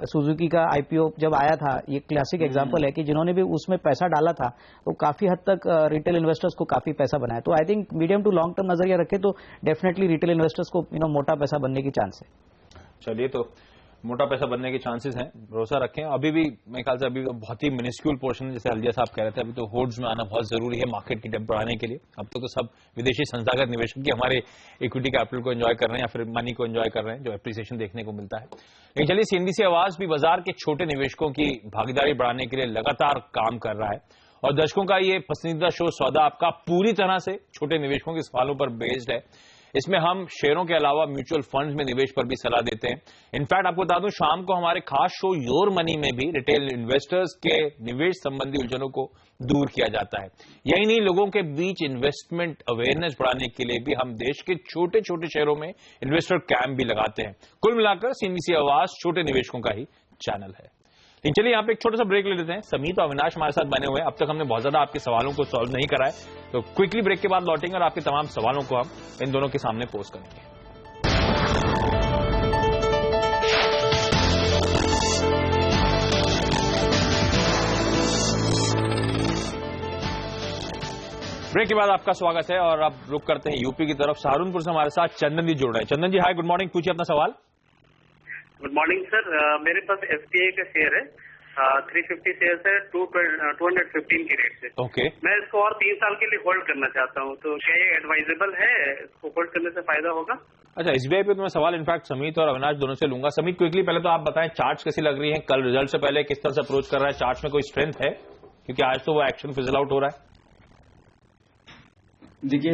सुजुकी का आईपीओ जब आया था, ये क्लासिक एग्जांपल है कि जिन्होंने भी उसमें पैसा डाला था तो काफी हद तक रिटेल इन्वेस्टर्स को काफी पैसा बनाया। तो I think medium to long term नजरिया रखे तो डेफिनेटली रिटेल इन्वेस्टर्स को मोटा पैसा बनने की चांस है। चलिए, तो मोटा पैसा बनने के चांसेस हैं, भरोसा रखें। अभी भी मेरे ख्याल से अभी बहुत ही मिनिस्क्यूल पोर्शन है, जैसे हल्दिया साहब कह रहे थे, अभी तो होर्ड्स में आना बहुत जरूरी है मार्केट की डेप्थ बढ़ाने के लिए। अब तो सब विदेशी संस्थागत निवेशक की हमारे इक्विटी कैपिटल को एंजॉय कर रहे हैं या फिर मनी को एंजॉय कर रहे हैं, जो एप्रिसिएशन देखने को मिलता है। लेकिन चलिए, सीएनबीसी आवाज भी बाजार के छोटे निवेशकों की भागीदारी बढ़ाने के लिए लगातार काम कर रहा है और दर्शकों का ये पसंदीदा शो सौदा आपका पूरी तरह से छोटे निवेशकों के सवालों पर बेस्ड है। इसमें हम शेयरों के अलावा म्यूचुअल फंड्स में निवेश पर भी सलाह देते हैं। इनफैक्ट आपको बता दूं, शाम को हमारे खास शो योर मनी में भी रिटेल इन्वेस्टर्स के निवेश संबंधी उलझनों को दूर किया जाता है। यही नहीं, लोगों के बीच इन्वेस्टमेंट अवेयरनेस बढ़ाने के लिए भी हम देश के छोटे छोटे शहरों में इन्वेस्टर कैंप भी लगाते हैं। कुल मिलाकर सीएनबीसी आवाज छोटे निवेशकों का ही चैनल है। लेकिन चलिए, यहाँ पे एक छोटा सा ब्रेक ले लेते हैं। समीत और अविनाश हमारे साथ बने हुए हैं। अब तक हमने बहुत ज्यादा आपके सवालों को सॉल्व नहीं करा है, तो क्विकली ब्रेक के बाद लौटेंगे और आपके तमाम सवालों को हम इन दोनों के सामने पोस्ट करेंगे। ब्रेक के बाद आपका स्वागत है और अब रुक करते हैं यूपी की तरफ। सहारनपुर से हमारे साथ चंदन जी जुड़ रहे हैं। चंदन जी, हाय, गुड मॉर्निंग, पूछिए अपना सवाल। गुड मॉर्निंग सर, मेरे पास एसबीआई का शेयर है, 350 शेयर है 215 की रेट से। ओके, मैं इसको और 3 साल के लिए होल्ड करना चाहता हूँ, तो क्या ये एडवाइजेबल है? इसको होल्ड करने से फायदा होगा? अच्छा, एसबीआई पे तो मैं सवाल इनफैक्ट समीत और अविनाश दोनों से लूंगा। समीत, क्विकली पहले तो आप बताएं चार्ट्स कैसी लग रही हैं, कल रिजल्ट से पहले किस तरह से अप्रोच कर रहा है, चार्ट्स में कोई स्ट्रेंथ है? क्योंकि आज तो वो एक्शन फिजल आउट हो रहा है। देखिए,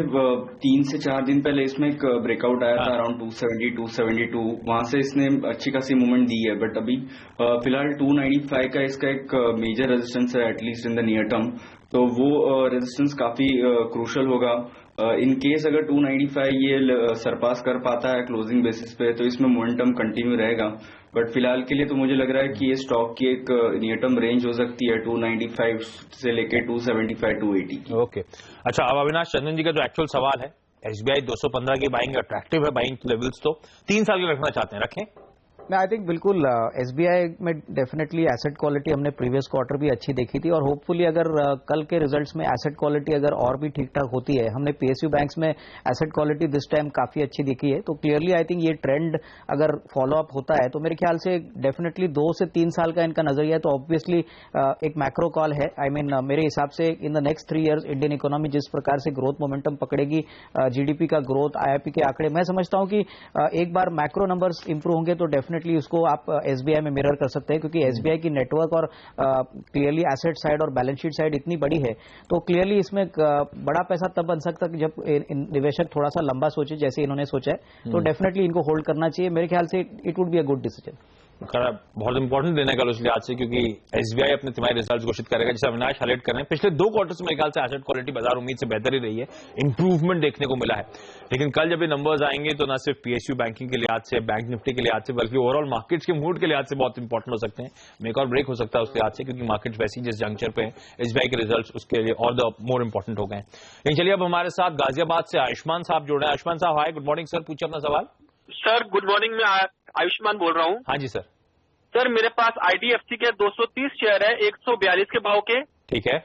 3 से 4 दिन पहले इसमें एक ब्रेकआउट आया था अराउंड 270, 272, वहां से इसने अच्छी खासी मूवमेंट दी है। बट अभी फिलहाल 295 का इसका एक मेजर रेजिस्टेंस है, at least in the near term, तो वो रेजिस्टेंस काफी क्रूशल होगा। इन केस अगर 295 ये सरपास कर पाता है क्लोजिंग बेसिस पे, तो इसमें मोमेंटम कंटिन्यू रहेगा। बट फिलहाल के लिए तो मुझे लग रहा है कि ये स्टॉक की एक नियर टर्म रेंज हो सकती है 295 से लेके 275, 280। ओके, अच्छा, अब अविनाश, चंदन जी का जो एक्चुअल सवाल है, एसबीआई 215 की बाइंग अट्रैक्टिव है, बाइंग लेवल्स तो 3 साल के रखना चाहते हैं, रखें? आई थिंक बिल्कुल एसबीआई में डेफिनेटली एसेट क्वालिटी हमने प्रीवियस क्वार्टर भी अच्छी देखी थी और होपफुली अगर कल के रिजल्ट्स में एसेट क्वालिटी अगर और भी ठीक ठाक होती है, हमने पीएसयू बैंक्स में एसेट क्वालिटी दिस टाइम काफी अच्छी दिखी है, तो क्लियरली आई थिंक ये ट्रेंड अगर फॉलो अप होता है तो मेरे ख्याल से डेफिनेटली 2 से 3 साल का इनका नजरिया है। तो ऑब्वियसली एक मैक्रो कॉल है। आई मीन मेरे हिसाब से in the next 3 years Indian economy जिस प्रकार से ग्रोथ मोमेंटम पकड़ेगी, जीडीपी का ग्रोथ, आईआईपी के आंकड़े, मैं समझता हूं कि एक बार मैक्रो नंबर्स इंप्रूव होंगे तो डेफिनेटली डेफिनेटली उसको आप SBI में मिरर कर सकते हैं, क्योंकि SBI की नेटवर्क और क्लियरली एसेट साइड और बैलेंस शीट साइड इतनी बड़ी है, तो क्लियरली इसमें बड़ा पैसा तब बन सकता है जब निवेशक थोड़ा सा लंबा सोचे, जैसे इन्होंने सोचा है। तो डेफिनेटली इनको होल्ड करना चाहिए, मेरे ख्याल से it would be a good decision. बहुत इंपॉर्टेंट देने का उस लिहाज से, क्योंकि SBI अपने तिमाही रिजल्ट घोषित करेगा, जैसे अविनाश हाईलाइट कर रहे हैं। पिछले 2 क्वार्टर से मेरे ख्याल से एसेट क्वालिटी बाजार उम्मीद से बेहतर ही रही है, इंप्रूवमेंट देखने को मिला है। लेकिन कल जब ये नंबर्स आएंगे तो न सिर्फ PSU बैंकिंग के लिहाज से, बैंक निफ्टी के लिहाज से, बल्कि ओवरऑल मार्केट्स के मूड के लिहाज से बहुत इंपॉर्टेंट हो सकते हैं। मेक और ब्रेक हो सकता है उस लिहाज से, क्योंकि मार्केट वैसी जिस जंक्चर पे SBI के रिजल्ट उसके लिए और द मोर इंपॉर्टेंट हो गए। लेकिन चलिए अब हमारे साथ गाजियाबाद से आयुष्मान साहब जुड़ रहे हैं। आयुष्मान साहब हाय, गुड मॉर्निंग सर, पूछिए अपना सवाल। सर गुड मॉर्निंग, मैं आयुष्मान बोल रहा हूँ। हाँ जी सर। सर मेरे पास IDFC के 230 शेयर है 142 के भाव के। ठीक है।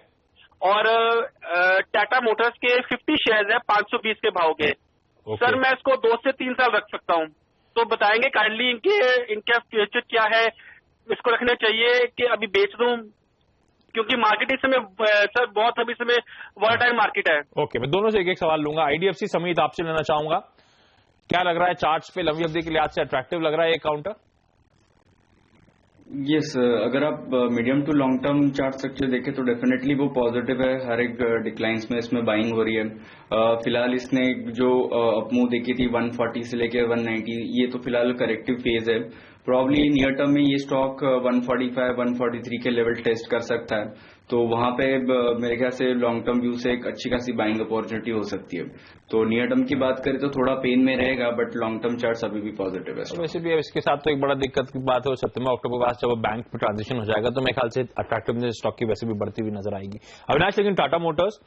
और टाटा मोटर्स के 50 शेयर है 520 के भाव के। सर मैं इसको 2 से 3 साल रख सकता हूँ, तो बताएंगे काइंडली इनका फ्यूचर क्या है, इसको रखना चाहिए कि अभी बेच दूं, क्योंकि मार्केट इस समय सर बहुत अभी समय वॉलेटाइल मार्केट है। ओके, मैं दोनों से एक सवाल लूंगा। IDFC समीत आपसे लेना चाहूंगा, क्या लग रहा है चार्ट्स पे लंबी अवधि के लिहाज से अट्रैक्टिव लग रहा है ये काउंटर? यस, अगर आप medium to long term chart structure देखें तो डेफिनेटली वो पॉजिटिव है। हर एक डिक्लाइंस में इसमें बाइंग हो रही है। फिलहाल इसने जो अपमूव देखी थी 140 से लेकर 190, ये तो फिलहाल करेक्टिव फेज है। प्रॉब्ली नियर टर्म में ये स्टॉक 145, 143 के लेवल टेस्ट कर सकता है, तो वहां पे मेरे ख्याल से लॉन्ग टर्म व्यू से एक अच्छी खासी बाइंग अपॉर्चुनिटी हो सकती है। तो नियर टर्म की बात करें तो थोड़ा पेन में रहेगा, बट लॉन्ग टर्म चार्ट्स अभी भी पॉजिटिव है। वैसे भी इसके साथ तो एक बड़ा दिक्कत की बात है, सितंबर अक्टूबर के बाद जब बैंक में ट्रांजिशन हो जाएगा तो मेरे ख्याल से अट्रैक्टिवनेस स्टॉक की वैसे भी बढ़ती हुई नजर आएगी। अविनाश, लेकिन टाटा मोटर्स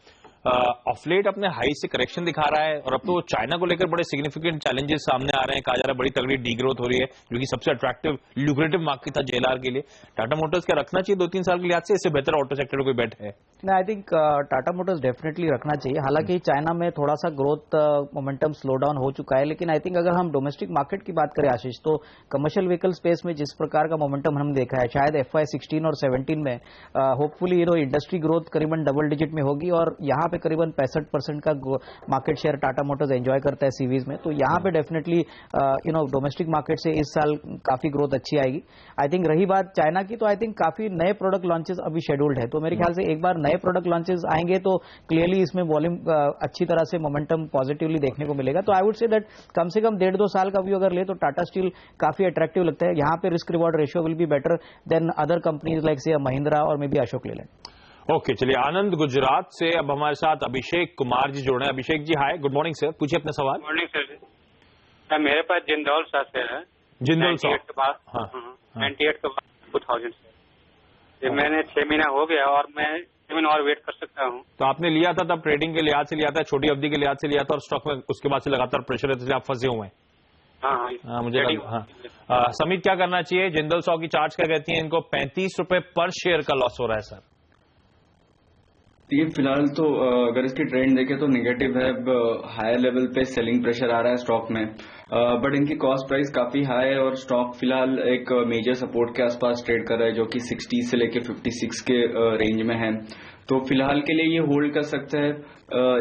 ऑफलेट अपने हाई से करेक्शन दिखा रहा है, और अब तो चाइना को लेकर बड़े सिग्निफिकेंट चैलेंजेस सामने आ रहे हैं। कहा जा रहा है बड़ी तगड़ी डीग्रोथ हो रही है, जो कि सबसे अट्रैक्टिव ल्यूक्रेटिव मार्केट था JLR के लिए। टाटा मोटर्स क्या रखना चाहिए 2-3 साल के लिहाज से? इससे बेहतर ऑटो सेक्टर कोई बेट है? I think Tata Motors definitely रखना चाहिए। हालांकि चाइना में थोड़ा सा ग्रोथ मोमेंटम स्लो डाउन हो चुका है, लेकिन आई थिंक अगर हम डोमेस्टिक मार्केट की बात करें आशीष, तो कमर्शियल व्हीकल स्पेस में जिस प्रकार का मोमेंटम हमने देखा है, शायद FY 16 और 17 में होपफुली इंडस्ट्री ग्रोथ करीबन डबल डिजिट में होगी, और यहाँ पे करीबन 65% का market share Tata Motors enjoy करता है सीवीज में। तो यहाँ पे डेफिनेटली डोमेस्टिक मार्केट से इस साल काफी ग्रोथ अच्छी आएगी। आई थिंक रही बात चाइना की, तो आई थिंक काफी नए प्रोडक्ट लॉन्चेस अभी शेड्यूल्ड है, तो मेरे ख्याल से एक बार नए प्रोडक्ट लॉन्चेस आएंगे तो क्लियरली इसमें वॉल्यूम अच्छी तरह से मोमेंटम पॉजिटिवली देखने को मिलेगा। तो I would say that come से कम 1.5-2 साल का व्यू अगर ले तो टाटा स्टील काफी अट्रैक्टिव लगता है। यहाँ पे risk reward ratio will be better than other companies like से महिंद्रा और may be Ashok Leyland. Okay, चलिए आनंद गुजरात से अब हमारे साथ अभिषेक कुमार जी जुड़ रहे हैं। अभिषेक जी हाय, गुड मॉर्निंग सर, पूछिए अपना सवाल। मॉर्निंग सर, मेरे पास जिंदौल से है। जिंदौल से? हाँ, 98 के बाद 2000 से मैंने 6 महीना हो गया, और मैं 6 महीना और वेट कर सकता हूँ। तो आपने लिया था तब ट्रेडिंग के लिहाज से लिया था, छोटी अवधि के लिहाज से लिया था, और स्टॉक में उसके बाद से लगातार प्रेशर है, इसलिए आप फंसे हुए हैं? हाँ, मुझे समीत क्या करना चाहिए? जिंदल 100 की चार्ट क्या कहती है? इनको 35 रुपए पर शेयर का लॉस हो रहा है सर। ये फिलहाल तो अगर इसकी ट्रेंड देखें तो नेगेटिव है। हायर लेवल पे सेलिंग प्रेशर आ रहा है स्टॉक में, बट इनकी कॉस्ट प्राइस काफी हाई है, और स्टॉक फिलहाल एक मेजर सपोर्ट के आसपास ट्रेड कर रहा है, जो कि 60 से लेके 56 के रेंज में है। तो फिलहाल के लिए ये होल्ड कर सकता है।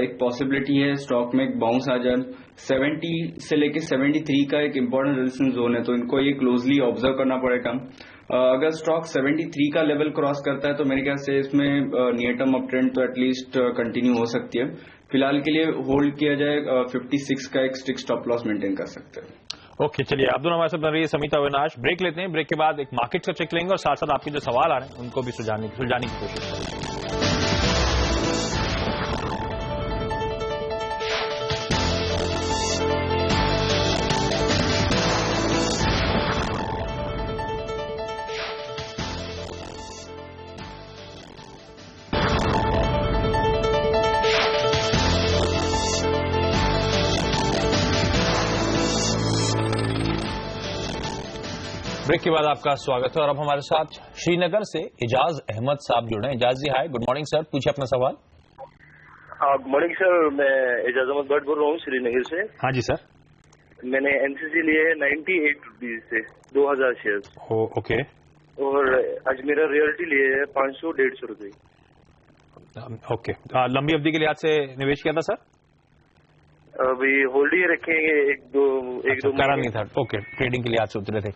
एक पॉसिबिलिटी है स्टॉक में एक बाउंस आ जाए। 70 से लेके 73 का एक इम्पोर्टेंट रेजिस्टेंस जोन है, तो इनको ये क्लोजली ऑब्जर्व करना पड़ेगा। अगर स्टॉक 73 का लेवल क्रॉस करता है तो मेरे ख्याल से इसमें नियर टर्म अप ट्रेंड तो एटलीस्ट कंटिन्यू हो सकती है। फिलहाल के लिए होल्ड किया जाए, 56 का एक स्टिक स्टॉप लॉस मेंटेन कर सकते हैं। ओके, चलिए आप दोनों हमारे साथ बन रही है समीत अविनाश। ब्रेक लेते हैं, ब्रेक के बाद एक मार्केट का चेक लेंगे, और साथ साथ आपके जो सवाल आ रहे हैं उनको भी सुलझाने की कोशिश करेंगे। ब्रेक के बाद आपका स्वागत है, और अब हमारे साथ श्रीनगर से इजाज अहमद साहब जुड़े हैं। इजाज जी हाय, गुड मॉर्निंग सर, पूछिए अपना सवाल। गुड मॉर्निंग सर, मैं इजाज अहमद भट्ट बोल रहा हूँ श्रीनगर से। हाँ जी सर। मैंने NCC लिए है 98 रुपीज से 2000 शेयर। ओके। और अजमेरा रियल्टी लिए है 500-150 रुपए। ओके, लंबी अवधि के लिहाज से निवेश किया था सर? अभी होल्ड ही रखेंगे एक दो करा नहीं था। ओके, ट्रेडिंग के लिहाज से उतरे थे।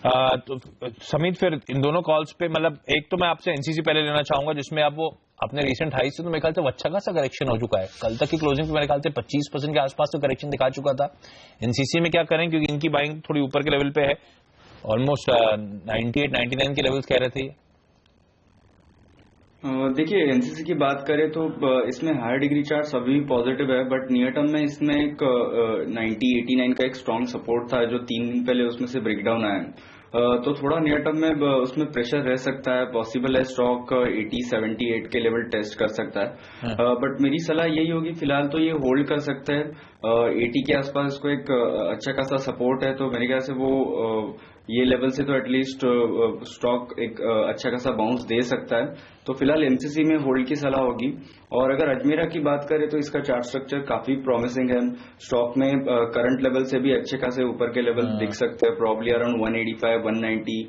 तो समीत फिर इन दोनों कॉल्स पे मतलब एक तो मैं आपसे एनसीसी पहले लेना चाहूंगा, जिसमें आप वो अपने रिसेंट हाई से तो मेरे ख्याल से अच्छा खासा करेक्शन हो चुका है। कल तक की क्लोजिंग पे मेरे ख्याल से 25% के आसपास तो करेक्शन दिखा चुका था। एनसीसी में क्या करें, क्योंकि इनकी बाइंग थोड़ी ऊपर के लेवल पे है, ऑलमोस्ट 98-99 के लेवल्स कह रहे थे। देखिए एनसीसी की बात करें तो इसमें हायर डिग्री चार्ट अभी पॉजिटिव है, बट नियर टर्म में इसमें एक 90-89 का एक स्ट्रॉन्ग सपोर्ट था जो 3 दिन पहले उसमें से ब्रेकडाउन आया। तो थोड़ा नियर टर्म में उसमें प्रेशर रह सकता है, पॉसिबल है स्टॉक 80-78 के लेवल टेस्ट कर सकता है। बट मेरी सलाह यही होगी फिलहाल तो ये होल्ड कर सकते हैं। 80 के आसपास इसको एक अच्छा खासा सपोर्ट है, तो मेरे ख्याल से वो ये लेवल से तो एटलीस्ट स्टॉक एक अच्छा खासा बाउंस दे सकता है। तो फिलहाल एमसीसी में होल्ड की सलाह होगी। और अगर अजमेरा की बात करें तो इसका चार्ट स्ट्रक्चर काफी प्रॉमिसिंग है। स्टॉक में करंट लेवल से भी अच्छे खासे ऊपर के लेवल दिख सकते हैं, प्रॉब्ली अराउंड 185-190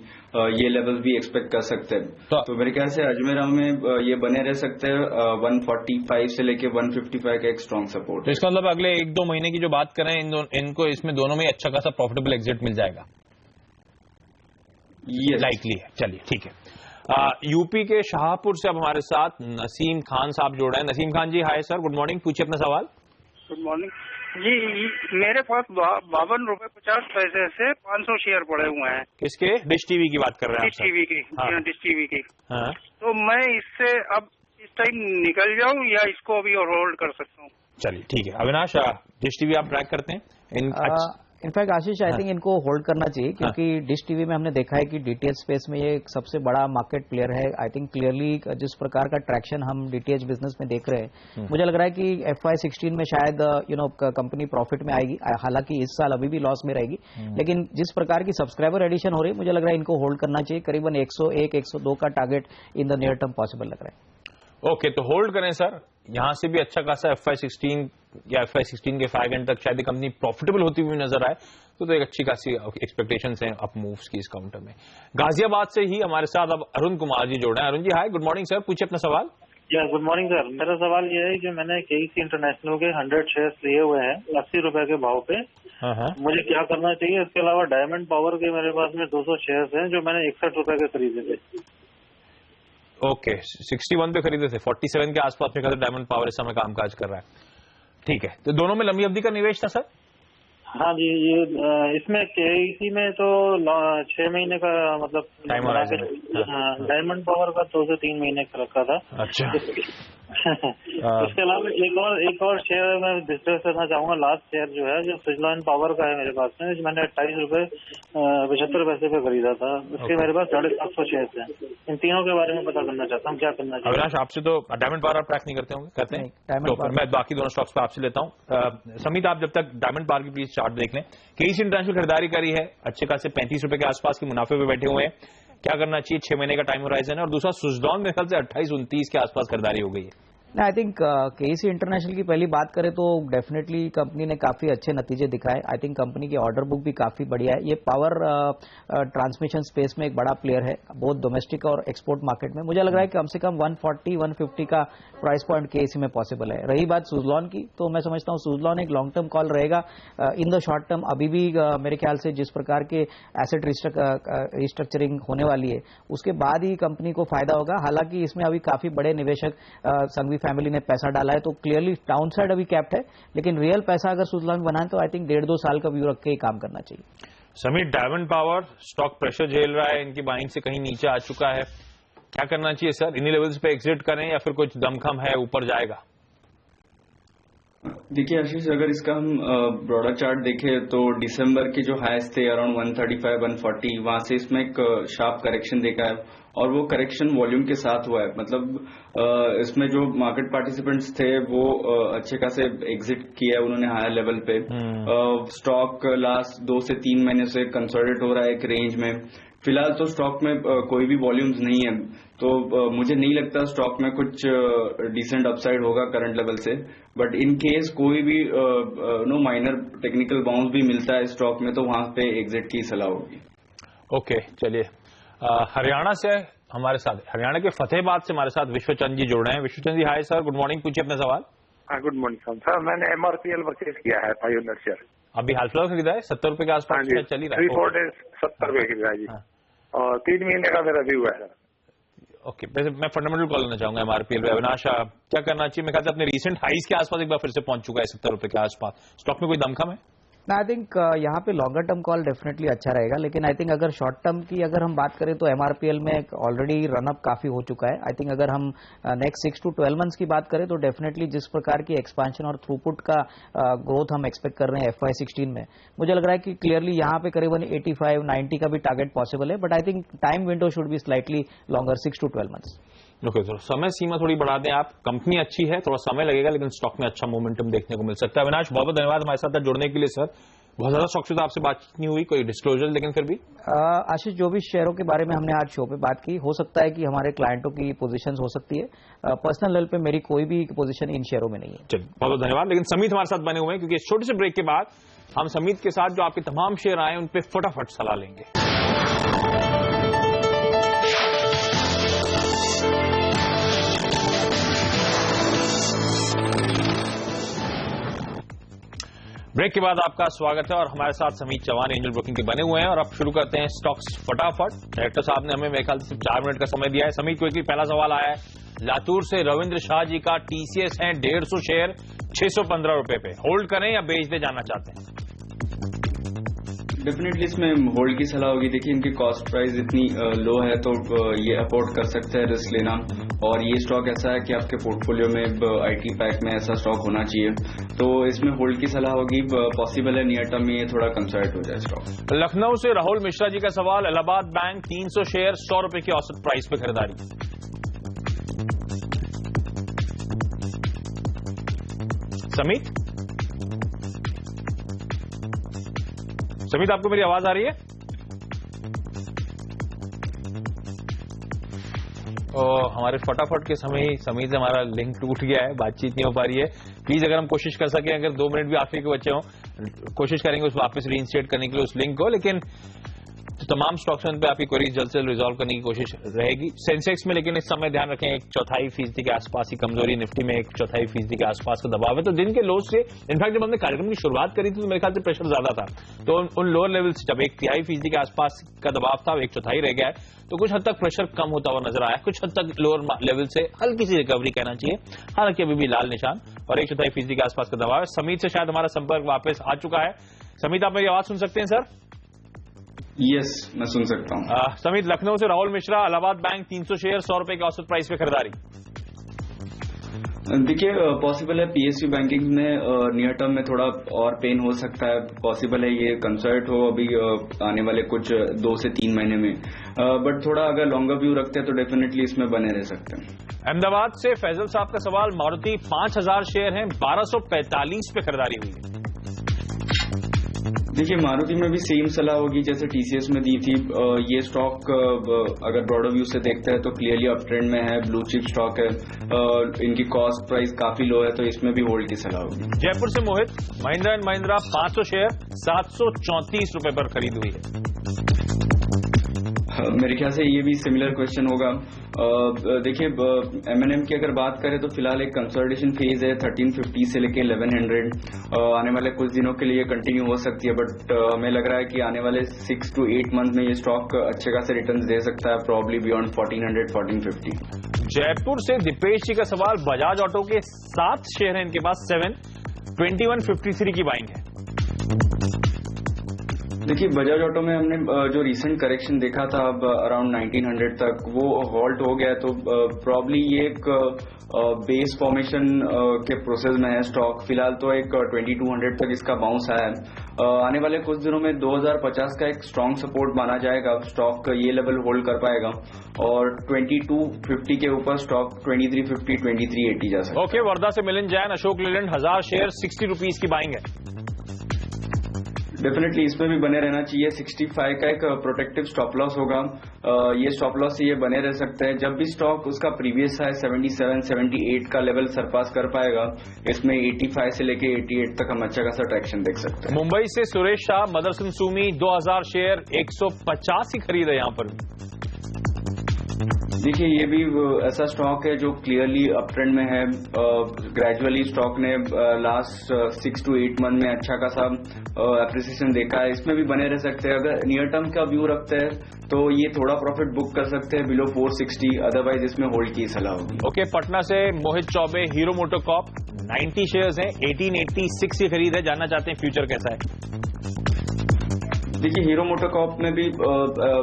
ये लेवल भी एक्सपेक्ट कर सकते हैं। तो मेरे ख्याल से अजमेरा में ये बने रह सकते हैं। 145 से लेके 155 का एक स्ट्रॉन्ग सपोर्ट। तो इसका मतलब अगले 1-2 महीने की जो बात करें इनको इसमें दोनों में अच्छा खासा प्रॉफिटेबल एग्जिट मिल जाएगा, लाइकली है। चलिए ठीक है। यूपी के शाहपुर से अब हमारे साथ नसीम खान साहब जुड़ रहे हैं। नसीम खान जी हाय सर, गुड मॉर्निंग, पूछिए अपना सवाल। गुड मॉर्निंग जी, मेरे पास 52 रुपए 50 पैसे से 500 शेयर पड़े हुए हैं। किसके? डिश टीवी की बात कर रहे हैं? डिश टीवी की। हाँ। डिश टीवी की। हाँ। तो मैं इससे अब इस टाइम निकल जाऊं या इसको अभी और होल्ड कर सकता हूँ? चलिए ठीक है। अविनाश, डिश टीवी आप ट्रैक करते हैं? इनफैक्ट आशीष, आई थिंक इनको होल्ड करना चाहिए, क्योंकि डिश टीवी में हमने देखा है कि डीटीएच स्पेस में ये एक सबसे बड़ा मार्केट प्लेयर है। आई थिंक क्लियरली जिस प्रकार का ट्रैक्शन हम डीटीएच बिजनेस में देख रहे हैं, मुझे लग रहा है कि FY16 में शायद कंपनी प्रॉफिट में आएगी। हालांकि इस साल अभी भी लॉस में रहेगी, लेकिन जिस प्रकार की सब्सक्राइबर एडिशन हो रही है, मुझे लग रहा है इनको होल्ड करना चाहिए। करीबन 101-102 का target in the near term possible लग रहा है। ओके, तो होल्ड करें सर। यहां से भी अच्छा खासा FY16 या FY16 के फैग एंड तक शायद कंपनी प्रॉफिटेबल होती हुई नजर आए, तो एक अच्छी खासी एक्सपेक्टेशंस हैं अप मूव्स की इस काउंटर में। गाजियाबाद से ही हमारे साथ अब अरुण कुमार जी जोड़ रहे हैं। अरुण जी हाय, गुड मॉर्निंग सर, पूछिए अपना सवाल। Good morning sir. मेरा सवाल ये है कि मैंने केईसी इंटरनेशनल के 100 शेयर्स लिए हुए हैं 80 रुपए के भाव पे। मुझे क्या करना चाहिए? इसके अलावा डायमंड पावर के मेरे पास में 200 शेयर्स हैं जो मैंने 61 रुपए के खरीदे थे। ओके, 61 पे खरीदे थे, 47 के आसपास में डायमंड पावर इस समय कामकाज कर रहा है। ठीक है, तो दोनों में लंबी अवधि का निवेश था सर? हाँ जी, ये इसमें केईसी में तो 6 महीने का मतलब डायमंड पावर का 2 से 3 महीने का रखा था। अच्छा। इसके अलावा एक और शेयर मैं डिस्कस करना चाहूंगा। लास्ट शेयर जो है जो सुजलॉन पावर का है मेरे पास में, मैंने 28 रुपए 75 पैसे पे खरीदा था। उसके मेरे पास 750 शेयर हैं। इन तीनों के बारे में पता करना चाहता हूँ, क्या करना चाहिए? अविनाश, आपसे तो डायमंड पावर आप ट्रैक नहीं करते होंगे? करते हैं। तो मैं बाकी दोनों स्टॉक्स पे आपसे लेता हूँ। समीत, आप जब तक डायमंड पावर की प्लीज चार्ट देख लें। केईसी इंटरनेशनल खरीदारी करी है, अच्छे खासे 35 रुपए के आसपास के मुनाफे पे बैठे हुए हैं। क्या करना चाहिए? 6 महीने का टाइम होराइजन है। और दूसरा सुजलॉन मेरे ख्याल से 28-29 के आसपास खरीदारी हो गई है। आई थिंक केईसी इंटरनेशनल की पहली बात करें तो डेफिनेटली कंपनी ने काफी अच्छे नतीजे दिखाए। आई थिंक कंपनी की ऑर्डर बुक भी काफी बढ़िया है। ये पावर ट्रांसमिशन स्पेस में एक बड़ा प्लेयर है, बहुत डोमेस्टिक और एक्सपोर्ट मार्केट में। मुझे लग रहा है कि कम से कम 140-150 का प्राइस पॉइंट केईसी में पॉसिबल है। रही बात सुजलॉन की, तो मैं समझता हूँ सुजलॉन एक लॉन्ग टर्म कॉल रहेगा। इन द शॉर्ट टर्म अभी भी मेरे ख्याल से जिस प्रकार के एसेट रिस्ट्रक्चरिंग होने वाली है, उसके बाद ही कंपनी को फायदा होगा। हालांकि इसमें अभी काफी बड़े निवेशक संघवी फैमिली ने पैसा डाला है, तो क्लियरली डाउन साइड अभी कैप्ट है, लेकिन रियल पैसा अगर सुजलॉन बनाए तो आई थिंक 1.5-2 साल का व्यू रख के ही काम करना चाहिए। Sameer, diamond power stock pressure झेल रहा है, इनकी बाइंग से कहीं नीचे आ चुका है, क्या करना चाहिए सर? इन्हीं लेवल्स पे एग्जिट करें या फिर कुछ दमखम है ऊपर जाएगा? देखिए आशीष, अगर इसका हम ब्रॉडर चार्ट देखें तो दिसंबर के जो हाईएस्ट थे अराउंड 135-140, वहां से इसमें एक शार्प करेक्शन देखा है, और वो करेक्शन वॉल्यूम के साथ हुआ है। मतलब इसमें जो मार्केट पार्टिसिपेंट्स थे वो अच्छे खासे एग्जिट किया है उन्होंने हायर लेवल पे। स्टॉक लास्ट 2 से 3 महीने से कंसोलिडेट हो रहा है एक रेंज में। फिलहाल तो स्टॉक में कोई भी वॉल्यूम्स नहीं है, तो मुझे नहीं लगता स्टॉक में कुछ डिसेंट अपसाइड होगा करंट लेवल से। बट इन केस कोई भी माइनर टेक्निकल बाउंस भी मिलता है स्टॉक में, तो वहां पे एग्जिट की सलाह होगी। ओके, चलिए हरियाणा से हमारे साथ, हरियाणा के फतेहाबाद से हमारे साथ विश्वचंद जी जुड़ रहे हैं। विश्वचंद जी हाय सर, गुड मॉर्निंग, पूछिए अपना सवाल। Good morning sir. मैंने MRPL परचेज किया है 500 शेयर। अभी हाल फिलहाल खरीदा है 70 रुपए के आसपास चल ही रहा है। 3-4 days 70 रुपए खरीदा जी। और 3 महीने का मेरा व्यू है। ओके, वैसे मैं फंडामेंटल कॉल लेना चाहूंगा एमआरपीएल पे। अविनाश, क्या करना चाहिए? मैं कहता अपने रीसेंट हाइस के आसपास एक बार फिर से पहुंच चुका है 70 रुपए के आसपास। स्टॉक में कोई दमखम है? आई थिंक यहाँ पे लॉन्गर टर्म कॉल डेफिनेटली अच्छा रहेगा, लेकिन आई थिंक अगर शॉर्ट टर्म की अगर हम बात करें तो एमआरपीएल में ऑलरेडी रनअप काफी हो चुका है। आई थिंक अगर हम नेक्स्ट 6 to 12 मंथ्स की बात करें तो डेफिनेटली जिस प्रकार की एक्सपेंशन और थ्रूपुट का ग्रोथ हम एक्सपेक्ट कर रहे हैं FY16 में, मुझे लग रहा है कि क्लियरली यहाँ पे करीबन 85-90 का भी टारगेट पॉसिबल है, but I think time window should be slightly longer 6 to 12 months. Okay, तो समय सीमा थोड़ी बढ़ा दें आप। कंपनी अच्छी है, थोड़ा समय लगेगा, लेकिन स्टॉक में अच्छा मोमेंटम देखने को मिल सकता है। अविनाश, बहुत बहुत धन्यवाद हमारे साथ जुड़ने के लिए सर। बहुत ज्यादा स्टॉक से तो आपसे बातचीत नहीं हुई, कोई डिस्क्लोजर, लेकिन फिर भी आशीष, जो भी शेयरों के बारे में हमने आज शो पे बात की, हो सकता है कि हमारे क्लाइंटों की पोजीशंस हो सकती है। पर्सनल लेवल पे मेरी कोई भी पोजीशन इन शेयरों में नहीं है। चलिए, बहुत बहुत धन्यवाद। लेकिन समीत हमारे साथ बने हुए हैं, क्योंकि इस छोटे से ब्रेक के बाद हम समीत के साथ जो आपके तमाम शेयर आए उन पर फटाफट सलाह लेंगे। ब्रेक के बाद आपका स्वागत है और हमारे साथ समीत चौहान एंजल ब्रोकिंग के बने हुए हैं। और अब शुरू करते हैं स्टॉक्स फटाफट। डायरेक्टर साहब ने हमें मेरे ख्याल से सिर्फ 4 मिनट का समय दिया है। समीत, क्विकली पहला सवाल आया है लातूर से रविंद्र शाह जी का। TCS है 150 शेयर 615 रुपए पे, होल्ड करें या बेच दे जाना चाहते हैं? डेफिनेटली इसमें होल्ड की सलाह होगी। देखिए, इनकी कॉस्ट प्राइस इतनी लो है तो ये अफोर्ड कर सकते हैं रिस्क लेना, और ये स्टॉक ऐसा है कि आपके पोर्टफोलियो में IT पैक में ऐसा स्टॉक होना चाहिए, तो इसमें होल्ड की सलाह होगी। पॉसिबल है नियर टर्म में ये थोड़ा कंसर्ट हो जाए स्टॉक। लखनऊ से राहुल मिश्रा जी का सवाल, इलाहाबाद बैंक 300 शेयर 100 रुपए की औसत प्राइस पे खरीदारी। समीत, आपको मेरी आवाज आ रही है? हमारे फटाफट के समय ही समीत से हमारा लिंक टूट गया है, बातचीत नहीं हो पा रही है। प्लीज अगर हम कोशिश कर सकें, अगर 2 मिनट भी आखिरी के बच्चे हों, कोशिश करेंगे उस वापस रीइंस्टेट करने के लिए उस लिंक को, लेकिन तो तमाम स्टॉक्स पे आपकी क्वेरीज जल्द से जल्द रिजॉल्व करने की कोशिश रहेगी। सेंसेक्स में लेकिन इस समय ध्यान रखें 1/4% के आसपास की कमजोरी, निफ्टी में 1/4% के आसपास का दबाव है। तो दिन के लो से, इनफैक्ट जब हमने कार्यक्रम की शुरुआत करी थी तो मेरे ख्याल से प्रेशर ज्यादा था, तो उन लोअर लेवल से जब 1/3% के आसपास का दबाव था, 1/4 रह गया है, तो कुछ हद तक प्रेशर कम होता हुआ नजर आया। कुछ हद तक लोअर लेवल से हल्की सी रिकवरी कहना चाहिए, हालांकि अभी भी लाल निशान और 1/4% के आसपास का दबाव है। समीत से शायद हमारा संपर्क वापस आ चुका है। समीत, आप मेरी आवाज सुन सकते हैं सर? यस, मैं सुन सकता हूं। समीत, लखनऊ से राहुल मिश्रा, इलाहाबाद बैंक 300 शेयर 100 रुपए के औसत प्राइस पे खरीदारी। देखिए, पॉसिबल है PSU बैंकिंग में नियर टर्म में थोड़ा और पेन हो सकता है। पॉसिबल है ये कंसर्ट हो अभी आने वाले कुछ 2 से 3 महीने में, बट थोड़ा अगर लॉन्गर व्यू रखते हैं तो डेफिनेटली इसमें बने रह सकते हैं। अहमदाबाद से फैजल साहब का सवाल, मारुति 5000 शेयर हैं 1245 पे खरीदारी हुई है। देखिए, मारुति में भी सेम सलाह होगी जैसे TCS में दी थी। ये स्टॉक अगर ब्रॉडर व्यू से देखते हैं तो क्लियरली अप ट्रेंड में है, ब्लू चिप स्टॉक है, इनकी कॉस्ट प्राइस काफी लो है, तो इसमें भी होल्ड की सलाह होगी। जयपुर से मोहित, महिंद्रा एंड महिंद्रा 500 शेयर 734 रुपए पर खरीद हुई है। मेरे ख्याल से ये भी सिमिलर क्वेश्चन होगा। देखिए, M&M की अगर बात करें तो फिलहाल एक कंसोलिडेशन फेज है 1350 से लेके 1100। आने वाले कुछ दिनों के लिए कंटिन्यू हो सकती है, बट हमें लग रहा है कि आने वाले 6 to 8 मंथ में ये स्टॉक अच्छे खासे रिटर्न्स दे सकता है, प्रॉब्ली बियॉन्ड 1400 1450। जयपुर से दीपेश जी का सवाल, बजाज ऑटो के 7 शेयर हैं इनके पास, 2153 की बाइंग है। देखिए, बजाज ऑटो में हमने जो रिसेंट करेक्शन देखा था अब अराउंड 1900 तक, वो हॉल्ट हो गया, तो प्रॉब्ली ये एक बेस फॉर्मेशन के प्रोसेस में है स्टॉक। फिलहाल तो एक 2200 तक इसका बाउंस आया है। आने वाले कुछ दिनों में 2050 का एक स्ट्रॉन्ग सपोर्ट माना जाएगा, स्टॉक ये लेवल होल्ड कर पाएगा, और 2250 के ऊपर स्टॉक 2350 2380 जा सकता है। ओके, वर्धा से मिलिंद जैन, अशोक लेलैंड 1000 शेयर 60 रुपीज की बाइंग है। डेफिनेटली इसमें भी बने रहना चाहिए। 65 का एक प्रोटेक्टिव स्टॉप लॉस होगा, ये स्टॉप लॉस से ये बने रह सकते हैं। जब भी स्टॉक उसका प्रीवियस हाई 77 78 का लेवल सरपास कर पाएगा, इसमें 85 से लेके 88 तक हम अच्छा खासा ट्रैक्शन देख सकते हैं। मुंबई से सुरेश शाह, मदरसन सुमी 2000 शेयर 150 ही खरीद है यहाँ पर। देखिए ये भी ऐसा स्टॉक है जो क्लियरली अप ट्रेंड में है। ग्रेजुअली स्टॉक ने लास्ट 6 to 8 मंथ में अच्छा खासा एप्रिसिएशन देखा है। इसमें भी बने रह सकते हैं। अगर नियर टर्म का व्यू रखते हैं तो ये थोड़ा प्रॉफिट बुक कर सकते हैं बिलो 460, अदरवाइज इसमें होल्ड की सलाह होगी। ओके, पटना से मोहित चौबे, हीरो मोटोकॉर्प 90 शेयर्स हैं, 1886 की खरीद है, जानना चाहते हैं फ्यूचर कैसा है। देखिए हीरो मोटोकॉर्प में भी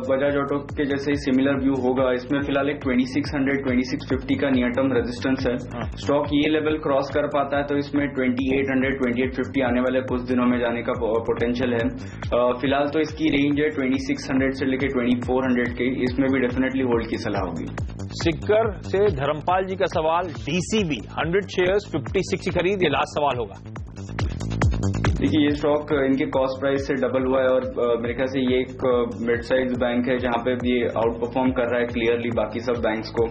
बजाज ऑटो के जैसे ही सिमिलर व्यू होगा। इसमें फिलहाल एक 2600 2650 का नियर टर्म रेजिस्टेंस है। स्टॉक ये लेवल क्रॉस कर पाता है तो इसमें 2800 2850 आने वाले कुछ दिनों में जाने का पोटेंशियल है। फिलहाल तो इसकी रेंज है 2600 से लेके 2400 की। इसमें भी डेफिनेटली होल्ड की सलाह होगी। सिक्कर से धर्मपाल जी का सवाल, डीसीबी 100 शेयर्स 56 की खरीद, ये लास्ट सवाल होगा। देखिए ये स्टॉक इनके कॉस्ट प्राइस से डबल हुआ है और मेरे ख्याल से ये एक मिड साइज बैंक है जहां पे ये आउट परफॉर्म कर रहा है क्लियरली बाकी सब बैंक्स को।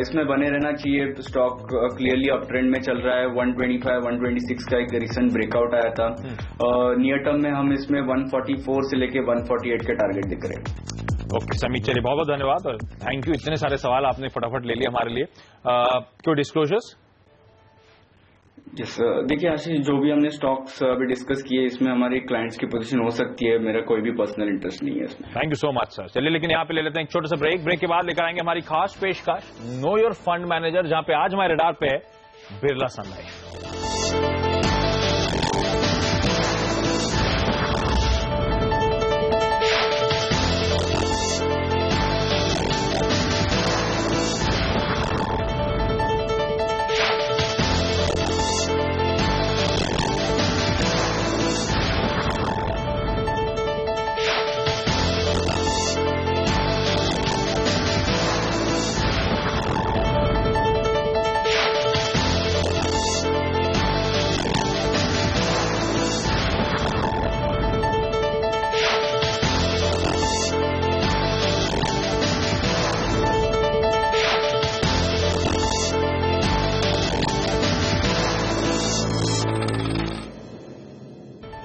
इसमें बने रहना चाहिए। स्टॉक क्लियरली अप ट्रेंड में चल रहा है। 125 126 का एक रिसेंट ब्रेकआउट आया था। नियर टर्म में हम इसमें 144 से लेके 148 के टारगेट दिख रहे हैं। ओके समीर, चलिए बहुत बहुत धन्यवाद और थैंक यू। इतने सारे सवाल आपने फटाफट ले लिए हमारे लिए। क्यों डिस्क्लोजर्स? देखिए आशीष, जो भी हमने स्टॉक्स अभी डिस्कस किए इसमें हमारे क्लाइंट्स की पोजीशन हो सकती है। मेरा कोई भी पर्सनल इंटरेस्ट नहीं है इसमें। Thank you so much sir. चलिए लेकिन यहाँ पे ले लेते हैं एक छोटा सा ब्रेक। ब्रेक के बाद लेकर आएंगे हमारी खास पेशकश नो योर फंड मैनेजर, जहां पे आज हमारे रडार पे है बिरला सन लाइफ।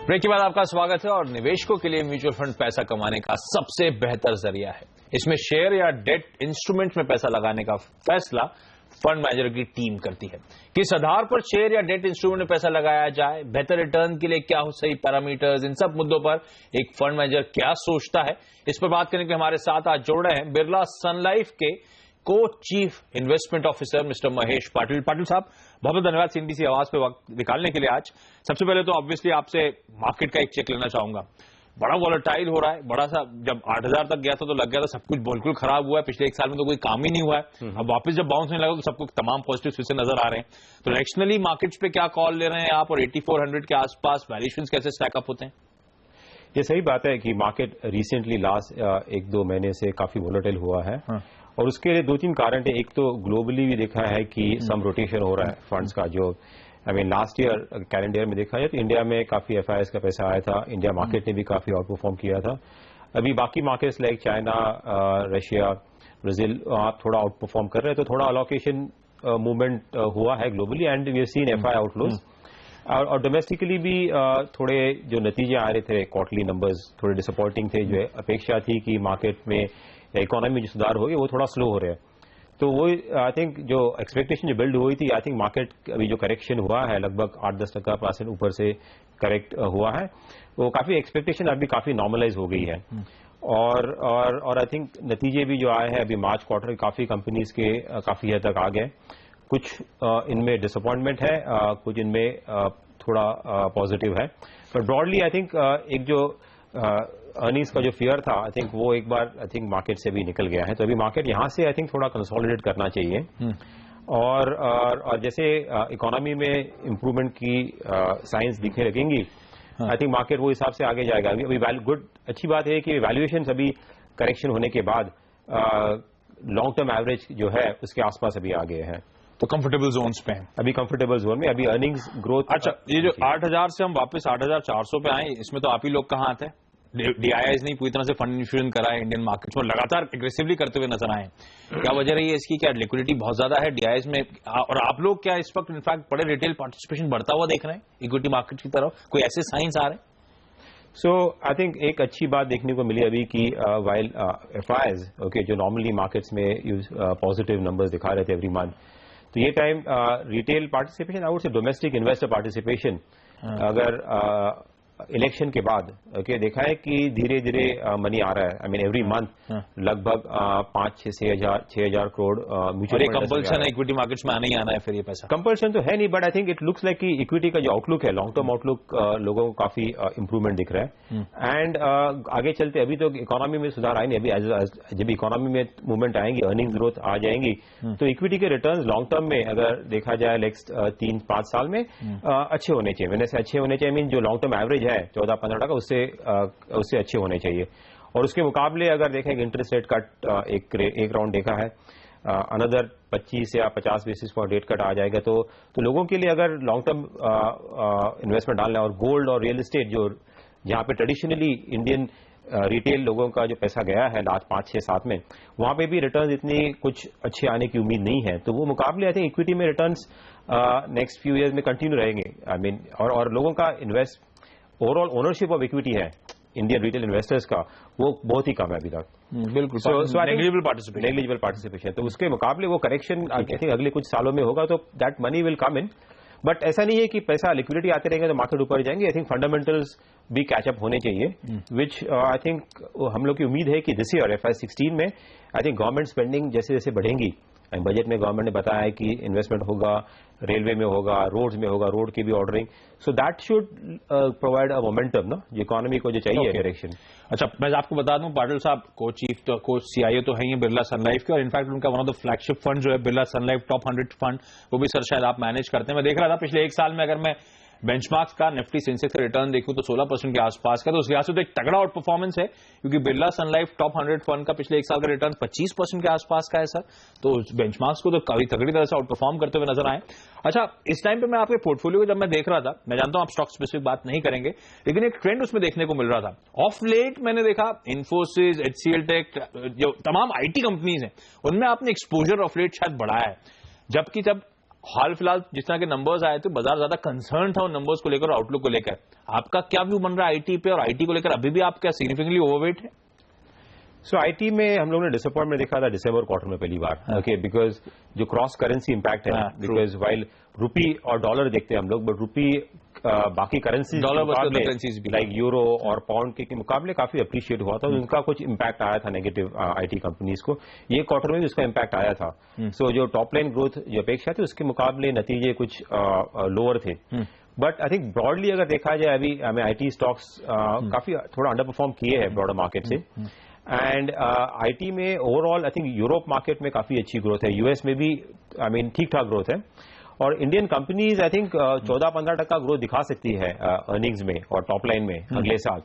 ब्रेक के बाद आपका स्वागत है। और निवेशकों के लिए म्यूचुअल फंड पैसा कमाने का सबसे बेहतर जरिया है। इसमें शेयर या डेट इंस्ट्रूमेंट में पैसा लगाने का फैसला फंड मैनेजर की टीम करती है। किस आधार पर शेयर या डेट इंस्ट्रूमेंट में पैसा लगाया जाए, बेहतर रिटर्न के लिए क्या हो सही पैरामीटर्स, इन सब मुद्दों पर एक फंड मैनेजर क्या सोचता है, इस पर बात करने के लिए हमारे साथ आज जुड़ रहे हैं बिरला सन लाइफ के को chief investment officer mister Mahesh Patil. Patil साहब, बहुत बहुत धन्यवाद सीएनबीसी आवाज पे वक्त निकालने के लिए आज। सबसे पहले तो ऑब्वियसली आपसे मार्केट का एक चेक लेना चाहूंगा। बड़ा वॉलेटाइल हो रहा है, बड़ा सा जब 8000 तक गया था तो लग गया था सब कुछ बिल्कुल खराब हुआ है, पिछले एक साल में तो कोई काम ही नहीं हुआ है। अब वापस जब बाउंस होने लगा तो सबको तमाम पॉजिटिव फिर से नजर आ रहे हैं। तो डायरेक्शनली मार्केट्स पे क्या कॉल ले रहे हैं आप, और 8400 के आसपास वैल्यूएशंस कैसे स्टैकअप होते हैं? ये सही बात है कि मार्केट रिसेंटली लास्ट 1-2 महीने से काफी वॉलेटाइल हुआ है। और उसके लिए 2-3 कारण है। एक तो ग्लोबली भी देखा है कि सम रोटेशन हो रहा है फंड्स का, जो लास्ट ईयर कैलेंडर ईयर में देखा जाए तो इंडिया में काफी एफआईएस का पैसा आया था। इंडिया मार्केट ने भी काफी आउट परफॉर्म किया था। अभी बाकी markets like China, Russia, Brazil थोड़ा आउट परफॉर्म कर रहे हैं, तो थोड़ा अलोकेशन मूवमेंट हुआ है globally and we have seen FI outflows. और डोमेस्टिकली भी थोड़े जो नतीजे आ रहे थे, क्वार्टरली नंबर्स थोड़े डिसअपॉइंटिंग थे। जो अपेक्षा थी कि मार्केट में इकोनॉमी में जो सुधार होगी वो थोड़ा स्लो हो रहा है। तो वो आई थिंक जो एक्सपेक्टेशन जो बिल्ड हुई थी, आई थिंक मार्केट अभी जो करेक्शन हुआ है लगभग 8-10% ऊपर से करेक्ट हुआ है, वो काफी एक्सपेक्टेशन अभी काफी नॉर्मलाइज हो गई है। और आई थिंक नतीजे भी जो आए हैं अभी मार्च क्वार्टर काफी कंपनीज के काफी हद तक आ गए। कुछ इनमें डिसअपॉइंटमेंट है, कुछ इनमें थोड़ा पॉजिटिव है। पर ब्रॉडली आई थिंक एक जो अर्निंग्स का जो फियर था, आई थिंक वो एक बार आई थिंक मार्केट से भी निकल गया है। तो अभी मार्केट यहां से आई थिंक थोड़ा कंसोलिडेट करना चाहिए। और जैसे इकोनॉमी में इंप्रूवमेंट की साइंस दिखने लगेंगी, आई थिंक मार्केट वो हिसाब से आगे जाएगा। अभी गुड अच्छी बात है कि वैल्यूएशन अभी करेक्शन होने के बाद लॉन्ग टर्म एवरेज जो है उसके आसपास अभी आ गए हैं। तो कंफर्टेबल जोन्स पे हैं अभी, कंफर्टेबल जोन में अभी अर्निंग्स ग्रोथ। अच्छा, ये जो 8000 से हम वापस 8400 पे आए, इसमें तो आप ही लोग कहाँ आते हैं? डीआईआईज नहीं पूरी तरह से फंड इन्फ्यूजन करा है इंडियन मार्केट्स में, लगातार एग्रेसिवली करते हुए नजर आए। क्या वजह रही है इसकी? क्या लिक्विडिटी बहुत ज्यादा है डीआईआईज में? और आप लोग क्या इस वक्त इनफैक्ट बड़े रिटेल पार्टिसिपेशन बढ़ता हुआ देख रहे हैं इक्विटी मार्केट की तरफ? कोई ऐसे साइंस आ रहे हैं? सो आई थिंक एक अच्छी बात देखने को मिली अभी कि वाइल एफआईज ओके जो नॉर्मली मार्केट्स में पॉजिटिव नंबर्स दिखा रहे थे एवरी मंथ, तो ये time retail participation, I would say domestic investor participation अगर इलेक्शन के बाद ओके देखा है कि धीरे धीरे मनी आ रहा है। आई मीन एवरी मंथ लगभग 5-6 हजार करोड़ म्यूचुअल फंड। कंपल्सन है इक्विटी मार्केट्स में आना ही आना है फिर ये पैसा? कंपल्सन तो है नहीं, but I think it looks like कि इक्विटी का जो आउटलुक है, लॉन्ग टर्म आउटलुक लोगों को काफी इंप्रूवमेंट दिख रहा है। एंड आगे चलते अभी तो इकोनॉमी में सुधार आए नहीं, अभी जब इकोनॉमी में मूवमेंट आएंगी, अर्निंग ग्रोथ आ जाएंगी, तो इक्विटी के रिटर्न लॉन्ग टर्म में अगर देखा जाए नेक्स्ट 3-5 साल में अच्छे होने चाहिए। मैंने से अच्छे होने चाहिए मीन जो लॉन्ग टर्म एवरेज है 14-15 का उससे अच्छे होने चाहिए। और उसके मुकाबले अगर देखें इंटरेस्ट रेट कट एक राउंड देखा है, अनदर 25 या 50 बेसिस पॉइंट रेट कट आ जाएगा, तो लोगों के लिए अगर लॉन्ग टर्म इन्वेस्टमेंट डालना है, और गोल्ड और रियल एस्टेट जो जहां पे ट्रेडिशनली इंडियन रिटेल लोगों का जो पैसा गया है लास्ट 5-6-7 में, वहां पे भी रिटर्न्स इतनी कुछ अच्छे आने की उम्मीद नहीं है। तो वो मुकाबले आई थिंक इक्विटी में रिटर्न्स नेक्स्ट फ्यू ईयर्स में कंटिन्यू रहेंगे। आई मीन और लोगों का ओवरऑल ओनरशिप ऑफ इक्विटी है इंडियन रिटेल इन्वेस्टर्स का, वो बहुत ही कम है अभी तक। बिल्कुल नेग्लिजिबल पार्टिसिपेशन। तो उसके मुकाबले वो करेक्शन आई थिंक अगले कुछ सालों में होगा, तो that money will come in. But ऐसा नहीं है कि पैसा लिक्विडिटी आते रहेंगे तो मार्केट ऊपर जाएंगे। आई थिंक फंडामेंटल्स भी कैचअप होने चाहिए, विच आई थिंक हम लोग की उम्मीद है कि दिस ईयर FY16 में आई थिंक गवर्नमेंट स्पेंडिंग जैसे जैसे बढ़ेंगी, बजट में गवर्नमेंट ने बताया है कि इन्वेस्टमेंट होगा, रेलवे में होगा, रोड्स में होगा, रोड की भी ordering, so that should provide a momentum ना, जो इकोनॉमी को जो चाहिए डायरेक्शन। अच्छा, मैं आपको बता दूं पाटिल साहब को CIO तो है ही बिरला सन लाइफ के, और इनफैक्ट उनका one of the flagship fund जो है बिरला सन लाइफ टॉप 100 फंड, वो भी सर शायद आप मैनेज करते हैं। मैं देख रहा था पिछले एक साल में अगर मैं बेंचमार्क्स का निफ्टी सेंसेक्स का रिटर्न देखूं तो 16% के आसपास का, तो उस लिहाज से तो एक तगड़ा आउट परफॉर्मेंस है, क्योंकि बिरला सन लाइफ टॉप 100 फंड का पिछले एक साल का रिटर्न 25% के आसपास का है सर। तो बेंचमार्क्स को तो काफी तगड़ी तरह से आउट परफॉर्म करते हुए नजर आए। अच्छा, इस टाइम पे मैं आपके पोर्टफोलियो को जब मैं देख रहा था, मैं जानता हूं आप स्टॉक स्पेसिफिक बात नहीं करेंगे, लेकिन एक ट्रेंड उसमें देखने को मिल रहा था। ऑफ लेट मैंने देखा इन्फोसिस, HCL टेक, जो तमाम IT कंपनीज हैं, उनमें आपने एक्सपोजर ऑफ लेट शायद बढ़ाया है, जबकि जब हाल फिलहाल जिस तरह के नंबर्स आए थे बाजार ज्यादा कंसर्न था उन नंबर्स को लेकर और आउटलुक को लेकर। आपका क्या व्यू बन रहा है IT पे, और IT को लेकर अभी भी आप क्या सिग्निफिकेंटली ओवरवेट है? सो IT में हम लोगों ने डिसअपॉइंटमेंट देखा था दिसंबर क्वार्टर में पहली बार, ओके, बिकॉज जो क्रॉस करेंसी इंपैक्ट है, बिकॉज वाइल रुपी और डॉलर देखते हैं हम लोग, बट रुपी बाकी करेंसी लाइक यूरो और पाउंड के मुकाबले काफी अप्रिशिएट हुआ था, उनका कुछ इंपैक्ट आया था नेगेटिव IT कंपनीज को। ये क्वार्टर में भी उसका इंपैक्ट आया था। सो जो टॉप लाइन ग्रोथ जो अपेक्षा थी उसके मुकाबले नतीजे कुछ लोअर थे। बट आई थिंक ब्रॉडली अगर देखा जाए अभी हमें IT स्टॉक्स काफी थोड़ा अंडर परफॉर्म किए हैं ब्रॉडर मार्केट से। एंड IT में overall I think Europe market में काफी अच्छी ग्रोथ है, US में भी आई मीन ठीक ठाक ग्रोथ है, और Indian companies I think 14-15% growth दिखा सकती है अर्निंग्स में और टॉप लाइन में अगले साल।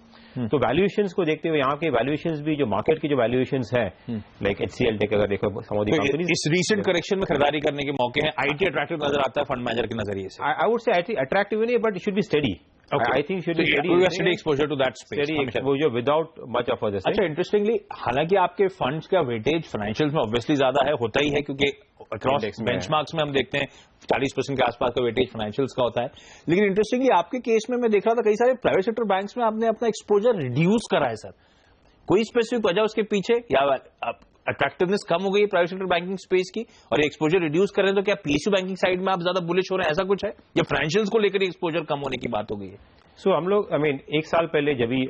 तो वैल्यूएशंस को देखते हुए यहाँ के वैल्यूएशंस भी जो मार्केट की जो वैल्यूएशंस है लाइक HCL टेक अगर देखो समुद्री कंपनीज, इस रीसेंट करेक्शन में खरीदारी करने के मौके हैं, IT अट्रैक्टिव नजर आता है फंड मैनेजर के नजरिए से? आई वुड से अट्रैक्टिव नहीं, but it should be study. I think should be steady exposure to that space. Steady exposure without much of this. अच्छा, इंटरेस्टिंगली हालांकि आपके फंड्स का वेटेज फाइनेंशियल्स में ऑब्वियसली ज्यादा है, होता ही है, क्योंकि अक्रॉस बेंचमार्क्स में हम देखते हैं 40% के आसपास का वेटेज फाइनेंशियल्स का होता है। लेकिन इंटरेस्टिंगली आपके केस में मैं देख रहा था कई सारे प्राइवेट सेक्टर बैंक्स में आपने अपना एक्सपोजर रिड्यूस करा है सर, कोई स्पेसिफिक वजह उसके पीछे, या अट्रैक्टिवनेस कम हो गई प्राइवेट सेक्टर बैंकिंग स्पेस की और एक्सपोजर रिड्यूस कर रहे हैं, तो क्या PSU बैंकिंग साइड में आप ज्यादा बुलिश हो रहे हैं, ऐसा कुछ है, या फाइनेंशियल्स को लेकर एक्सपोजर कम होने की बात हो गई है? सो हम लोग आई मीन एक साल पहले जब भी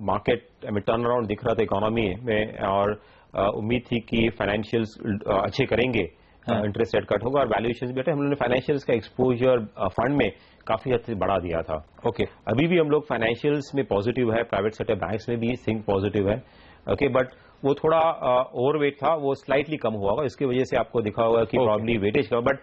मार्केट टर्न अराउंड दिख रहा था इकोनॉमी में, और उम्मीद थी कि फाइनेंशियल्स अच्छे करेंगे, इंटरेस्ट रेट कट होगा और वैल्यूएशंस भी, हम लोगों ने फाइनेंशियल्स का एक्सपोजर फंड में काफी हद से बढ़ा दिया था। ओके, अभी भी हम लोग फाइनेंशियल्स में पॉजिटिव है, प्राइवेट सेक्टर बैंक्स में भी थिंक पॉजिटिव है, ओके, बट वो थोड़ा ओवरवेट था, वो स्लाइटली कम हुआ होगा, इसकी वजह से आपको दिखा होगा कि प्रॉब्ली वेटेज का, बट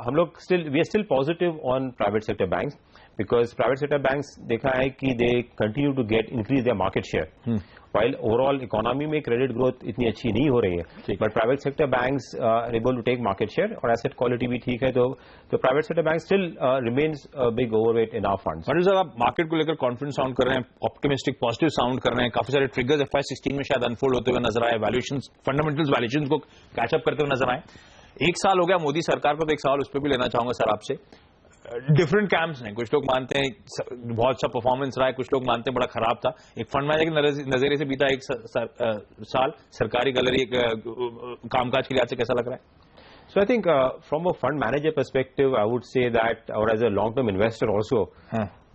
हम लोग we are still positive on private sector banks, because private sector banks देखा है कि they continue to get increase their market share, while overall economy में क्रेडिट ग्रोथ इतनी अच्छी नहीं हो रही है, but private sector banks are able to take market share और एसेट क्वालिटी भी ठीक है, तो private sector bank still remains big overweight in our funds. Sir, आप मार्केट को लेकर कॉन्फिडेंस साउंड कर रहे हैं, ऑप्टिमिस्टिक पॉजिटिव साउंड कर रहे हैं, काफी सारे ट्रिगर्स FY16 में शायद अनफोल्ड होते हुए नजर आए, वैल्यूएशंस फंडामेंटल्स वैल्यूएशंस को कैचअप करते हुए नजर आए। एक साल हो गया मोदी सरकार को, तो एक सवाल उस पर भी लेना चाहूंगा सर आपसे। डिफरेंट कैंप्स हैं। कुछ लोग मानते हैं बहुत अच्छा परफॉर्मेंस रहा है, कुछ लोग मानते हैं बड़ा खराब था। एक फंड मैनेजर के नजरिए से बीता एक साल सरकारी गैलरी कामकाज के लिहाज से कैसा लग रहा है? So I think from a fund manager perspective, I would say that, or as a long-term investor also,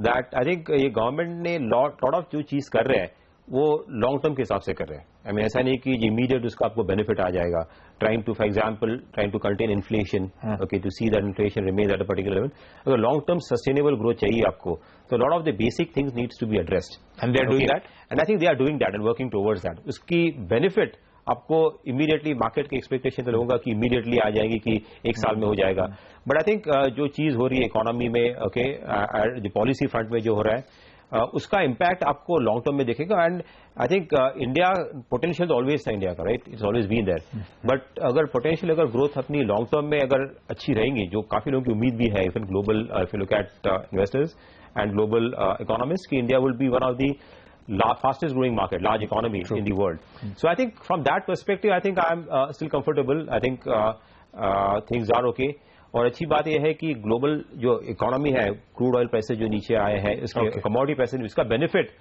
that I think ये गवर्नमेंट ने lot of जो चीज कर रहे हैं वो लॉन्ग टर्म के हिसाब से कर रहे हैं। I mean, ऐसा नहीं कि इमीडिएट उसका आपको बेनिफिट आ जाएगा। Trying to for example trying to contain inflation, okay, to see that inflation remains at a particular level. अगर लॉन्ग टर्म सस्टेनेबल ग्रोथ चाहिए आपको तो lot of the basic things needs to be addressed and they are doing that, and I think they are doing that and working towards that. उसकी benefit आपको immediately market की expectation तो लोगों का कि इमीडिएटली आ जाएगी कि एक साल में हो जाएगा, बट आई थिंक जो चीज हो रही है इकोनॉमी में, ओके, जो पॉलिसी फ्रंट में जो हो रहा है उसका इम्पैक्ट आपको लॉन्ग टर्म में दिखेगा। And I think India potential तो ऑलवेज था इंडिया का, right, it's always been there, but अगर पोटेंशियल अगर ग्रोथ अपनी लॉन्ग टर्म में अगर अच्छी रहेंगी, जो काफी लोगों की उम्मीद भी है, even global if you look at investors and global economist, कि India will be one of the fastest growing market, large economy in the world. So I think from that perspective, I think I'm still comfortable. I think things are okay. और अच्छी बात यह है कि global जो economy है, crude oil prices जो नीचे आए हैं, इसके कमोडिटी प्राइसेस, इसका बेनिफिट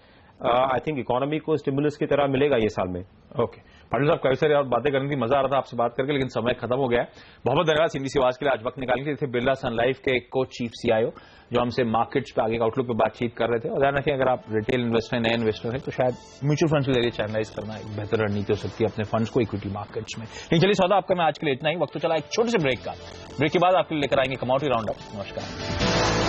आई थिंक इकोनॉमी को स्टिमुलस की तरह मिलेगा ये साल में। ओके, पाटिल साहब कई सारी और बातें करने की मजा आ रहा था आपसे बात करके, लेकिन समय खत्म हो गया है। बहुत बहुत धन्यवाद सिंधी सिवाज के लिए आज वक्त निकालने के लिए। थे बिरला सन लाइफ के को चीफ CIO जो हमसे मार्केट्स पे आगे आउटलुक पे बातचीत कर रहे थे। और ध्यान रखिए, अगर आप रिटेल इन्वेस्टर नए इन्वेस्टर हैं तो शायद म्यूचुअल फंड्स के जरिए चैनलाइज करना एक बेहतर रणनीति हो सकती है अपने फंड्स को इक्विटी मार्केट्स में। लेकिन चलिए सौदा आपका मैं आज के लिए इतना ही। वक्त तो चला एक छोटे से ब्रेक का। ब्रेक के बाद आपके लिए लेकर आएंगे कमोडिटी राउंड अप। नमस्कार।